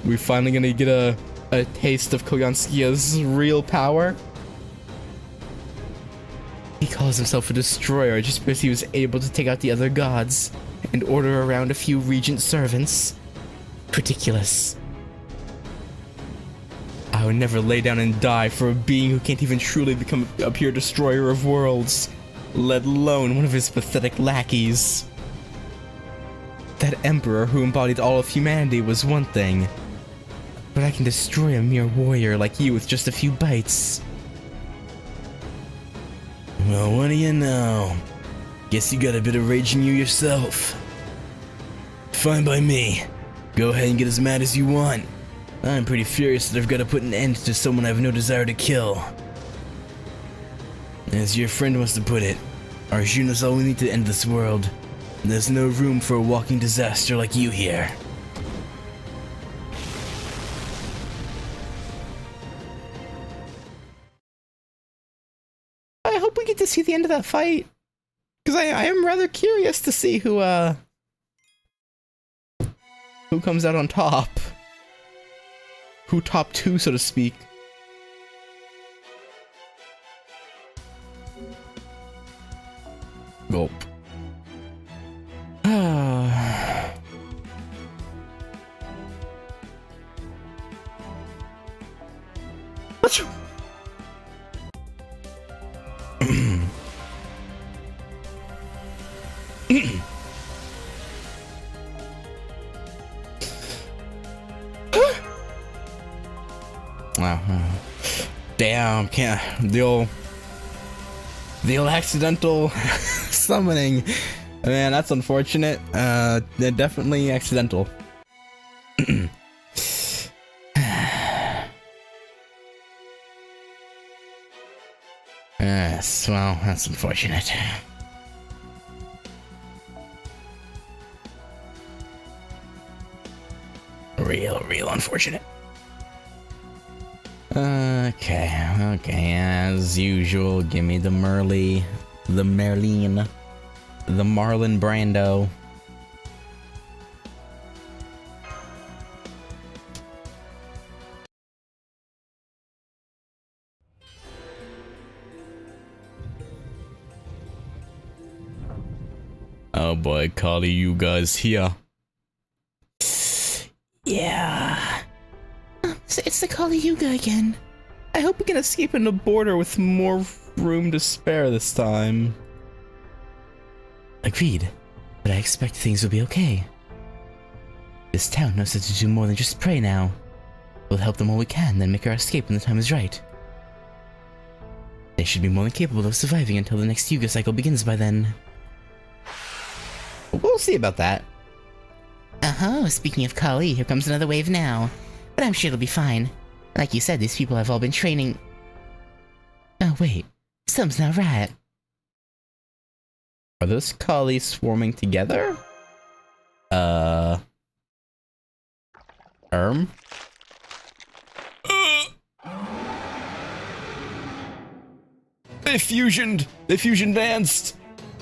We finally gonna get a taste of Koyanskia's real power? He calls himself a destroyer just because he was able to take out the other gods and order around a few regent servants. Ridiculous. I would never lay down and die for a being who can't even truly become a pure destroyer of worlds, let alone one of his pathetic lackeys. That emperor who embodied all of humanity was one thing, but I can destroy a mere warrior like you with just a few bites. Well, what do you know? Guess you got a bit of rage in you yourself. Fine by me. Go ahead and get as mad as you want. I'm pretty furious that I've got to put an end to someone I have no desire to kill. As your friend wants to put it, Arjuna's all we need to end this world. There's no room for a walking disaster like you here. I hope we get to see the end of that fight, because I am rather curious to see who comes out on top. Who top two, so to speak. Gulp. Wow. Damn, can't the old accidental summoning. Man, that's unfortunate. They're definitely accidental. Yes, well, that's unfortunate. Real unfortunate. Okay, as usual, give me the Merlin, the Marlin Brando. Oh boy, Kali, you guys here? Yeah. It's the Kali Yuga again. I hope we can escape in the border with more room to spare this time. Agreed, but I expect things will be okay. This town knows how to do more than just pray now. We'll help them all we can, then make our escape when the time is right. They should be more than capable of surviving until the next Yuga cycle begins by then. We'll see about that. Speaking of Kali, here comes another wave now. But I'm sure it'll be fine. Like you said, these people have all been training... Oh wait, something's not right. Are those Kali swarming together? They fusion danced!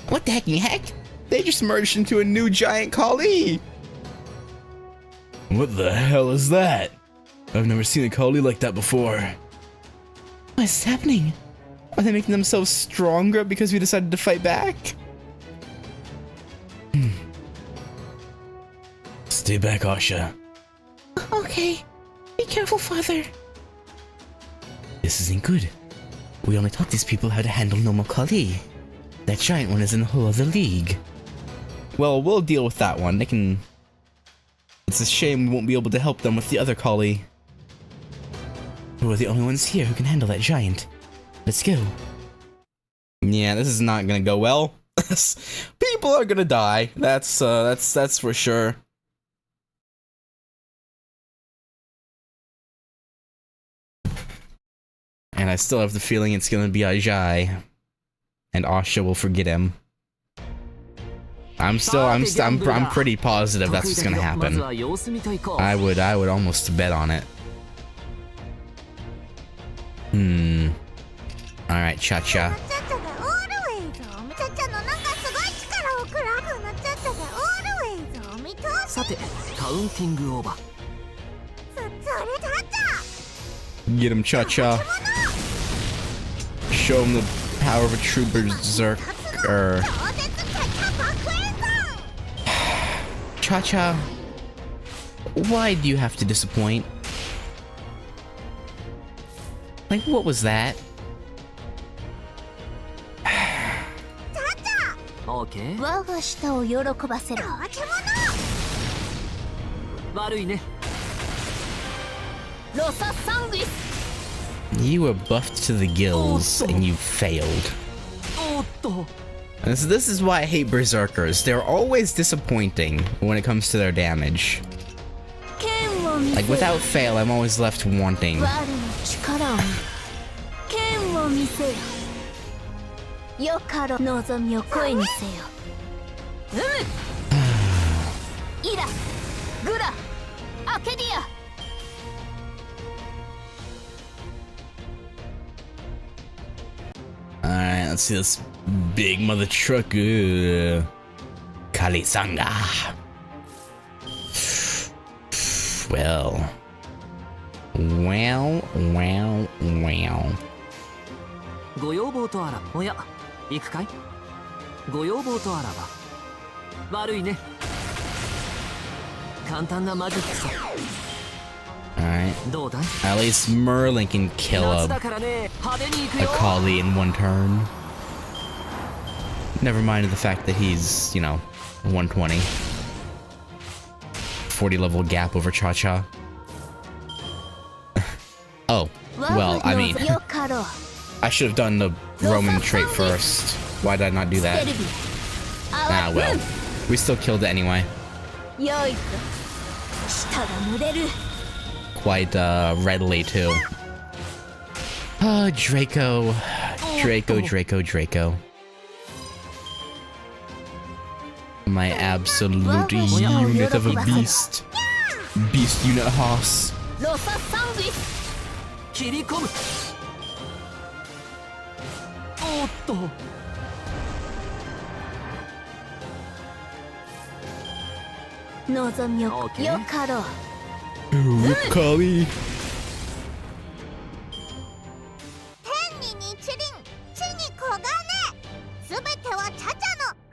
What the heck? They just merged into a new giant Kali! What the hell is that? I've never seen a Kali like that before. What's happening? Are they making themselves stronger because we decided to fight back? Stay back, Asha. Okay. Be careful, father. This isn't good. We only taught these people how to handle normal Kali. That giant one is in a whole other league. Well, we'll deal with that one. They can... It's a shame we won't be able to help them with the other Kali. We're the only ones here who can handle that giant. Let's go. Yeah, this is not gonna go well. People are gonna die. That's for sure. And I still have the feeling it's gonna be Ajay. And Asha will forget him. I'm pretty positive that's what's gonna happen. I would almost bet on it. Alright, Cha-Cha. Get him, Cha-Cha. Show him the power of a true berserker. Cha-Cha, why do you have to disappoint? Like, what was that? Okay. You were buffed to the gills and you failed. And so this is why I hate berserkers. They're always disappointing when it comes to their damage. Like, without fail, I'm always left wanting. Alright, let's see this big mother trucker. Kalisanga. Well. ご要望とあらおや行くかいご要望とあらば悪いね簡単なマジックさ Alright. どうだい At least Merlin can kill 夏 a だからね派手に行くよ Akali in one turn. Never mind the fact that he's, you know, 120. 40 level gap over Cha-Cha. Oh, well, I mean, I should have done the Roman trait first. Why did I not do that? Ah, well. We still killed it anyway. Quite readily, too. Draco. Draco. My absolute unit of a beast. Beast unit Hoss. 切り込むおっと望みよよかろう Akali. 天に日輪地に黄金すべてはチャチャ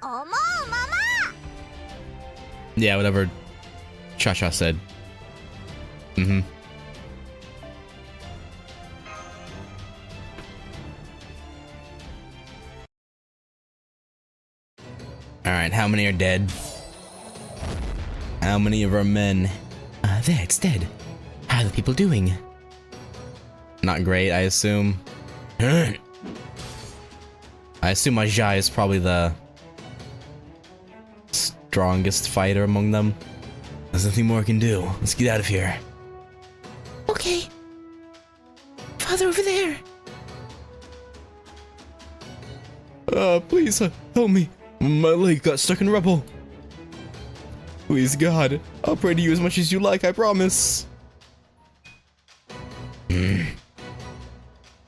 の思うまま Yeah, whatever Cha-Cha said. Mm-hmm. Alright, how many are dead? How many of our men? There, it's dead. How are the people doing? Not great, I assume. I assume Ajay is probably the strongest fighter among them. There's nothing more I can do. Let's get out of here. Okay. Father, over there. Please, help me. My leg got stuck in rubble. Please, God, I'll pray to you as much as you like, I promise.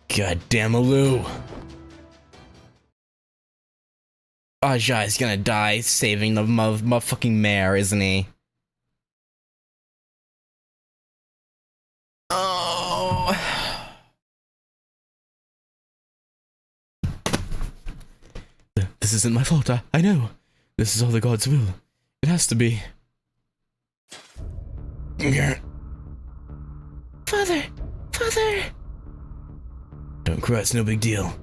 Goddamn Aloo. Ajay's gonna die saving the motherfucking mare, isn't he? Oh. This isn't my fault, I know. This is all the gods' will. It has to be. Father! Don't cry, it's no big deal.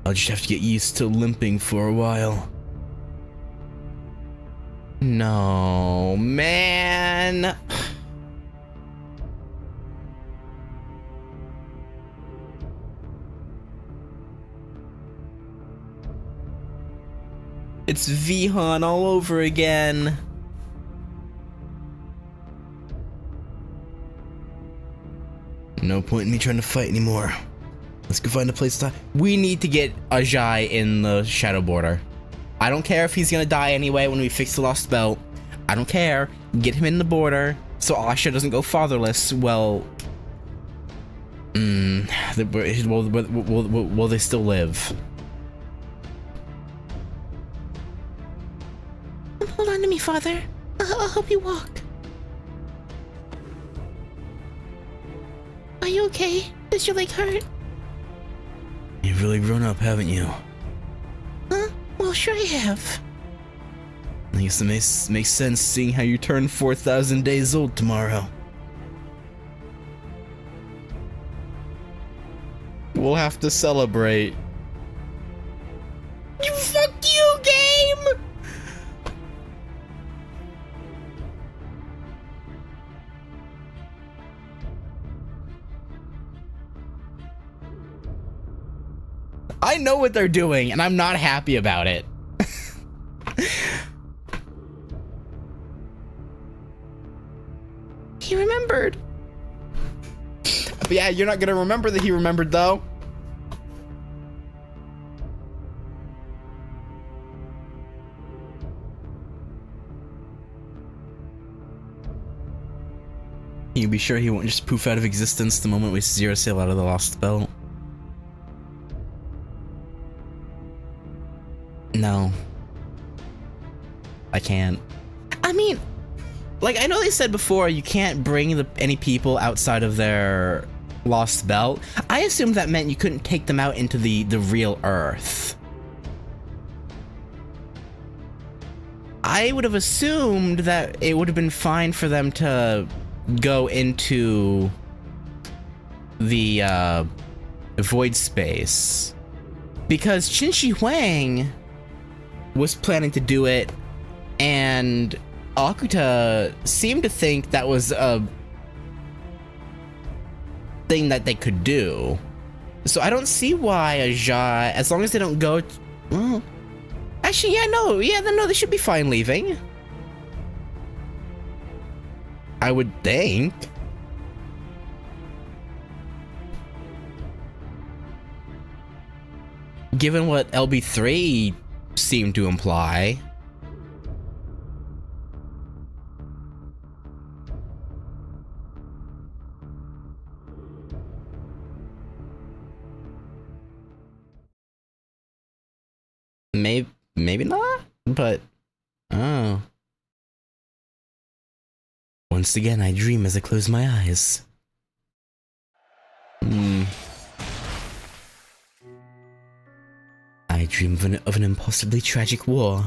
I'll just have to get used to limping for a while. No, man. It's Vihan all over again. No point in me trying to fight anymore. Let's go find a place to... We need to get Ajay in the Shadow Border. I don't care if he's gonna die anyway when we fix the Lost Belt. I don't care. Get him in the border so Asha doesn't go fatherless. Well... will they still live? Hold on to me, Father. I'll help you walk. Are you okay? Does your leg hurt? You've really grown up, haven't you? Huh? Well, sure I have. I guess it makes sense seeing how you turn 4,000 days old tomorrow. We'll have to celebrate. Fuck you, game! I know what they're doing, and I'm not happy about it. He remembered. But yeah, you're not gonna remember that he remembered, though. Can you be sure he won't just poof out of existence the moment we zero sail out of the Lost Belt? No. I can't. I mean, like, I know they said before you can't bring any people outside of their Lost Belt. I assumed that meant you couldn't take them out into the real Earth. I would have assumed that it would have been fine for them to go into the void space, because Qin Shi Huang was planning to do it, and Akuta seemed to think that was a thing that they could do. So I don't see why Aja, as long as they don't go, well, actually, no, they should be fine leaving. I would think. Given what LB3 seemed to imply. Maybe not, but oh. Once again, I dream as I close my eyes. I dream of an impossibly tragic war,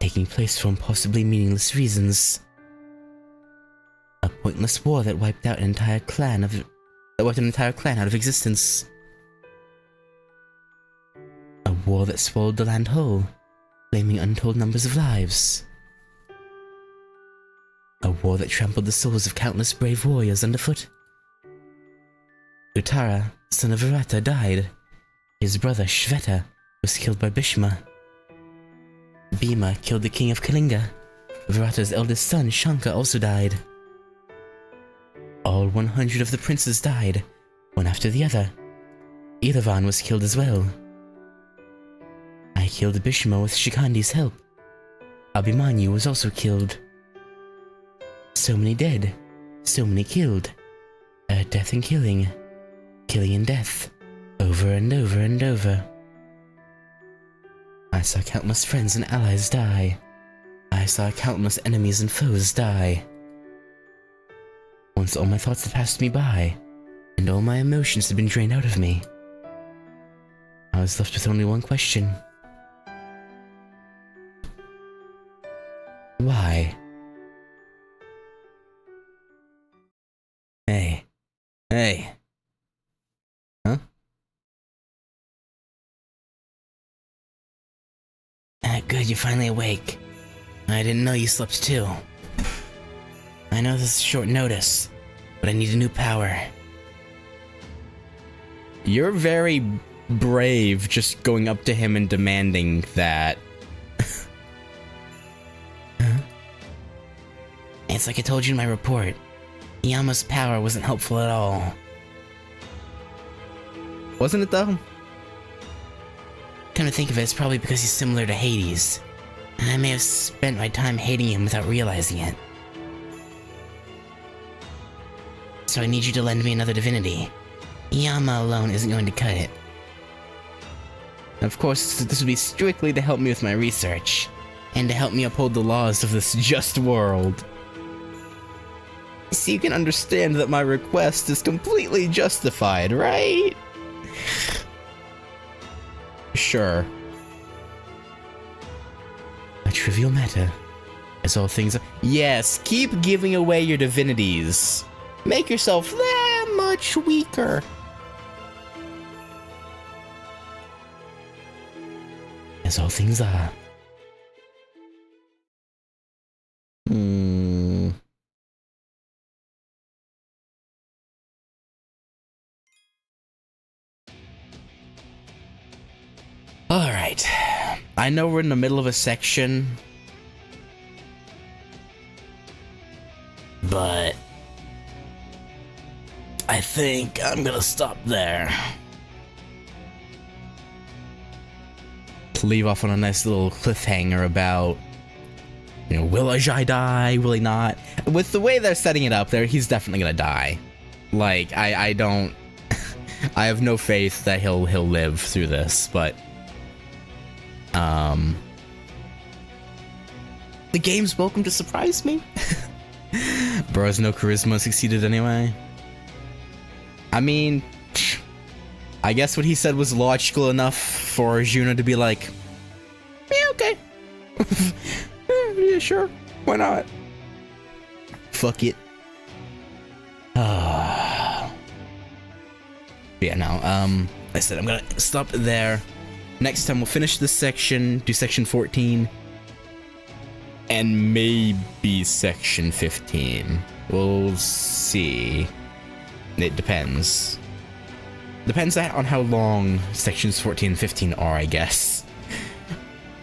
taking place for impossibly meaningless reasons. A pointless war that wiped an entire clan out of existence. A war that swallowed the land whole, claiming untold numbers of lives. A war that trampled the souls of countless brave warriors underfoot. Uttara, son of Virata, died. His brother Shveta was killed by Bhishma. Bhima killed the king of Kalinga. Virata's eldest son Shanka also died. All 100 of the princes died, one after the other. Iravan was killed as well. I killed Bhishma with Shikandi's help. Abhimanyu was also killed. So many dead, so many killed. Death and killing. Killing and death. Over and over and over. I saw countless friends and allies die. I saw countless enemies and foes die. Once all my thoughts had passed me by, and all my emotions had been drained out of me, I was left with only one question. Why? Hey. Huh? Good, you're finally awake. I didn't know you slept too. I know this is short notice, but I need a new power. You're very brave just going up to him and demanding that. Huh? It's like I told you in my report. Yama's power wasn't helpful at all. Wasn't it though? Come to think of it, it's probably because he's similar to Hades. And I may have spent my time hating him without realizing it. So I need you to lend me another divinity. Yama alone isn't going to cut it. Of course, this would be strictly to help me with my research, and to help me uphold the laws of this just world. So you can understand that my request is completely justified, right? Sure. A trivial matter, as all things are— Yes, keep giving away your divinities. Make yourself that much weaker. As all things are. Alright. I know we're in the middle of a section, but I think I'm gonna stop there. Leave off on a nice little cliffhanger about, you know, will Ajay die? Will he not? With the way they're setting it up there, he's definitely gonna die. Like, I don't I have no faith that he'll live through this, but the game's welcome to surprise me. Bro has no charisma, succeeded anyway. I mean, I guess what he said was logical enough for Arjuna to be like, yeah, okay. Yeah, sure, why not? fuck it. Yeah, no, I said I'm gonna stop there. Next time we'll finish this section, do section 14, and maybe section 15. We'll see. It depends. Depends on how long sections 14 and 15 are, I guess.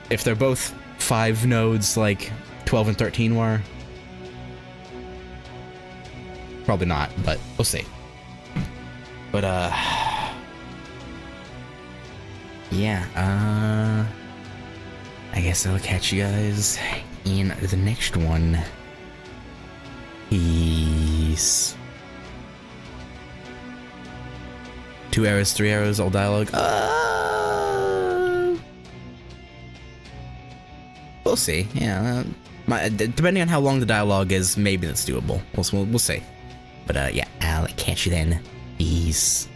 If they're both 5 nodes like 12 and 13 were, probably not, but we'll see. But, yeah, I guess I'll catch you guys in the next one. Peace. 2 arrows, 3 arrows, all dialogue. We'll see. Yeah, depending on how long the dialogue is, maybe that's doable. We'll see. But yeah, I'll catch you then. Peace.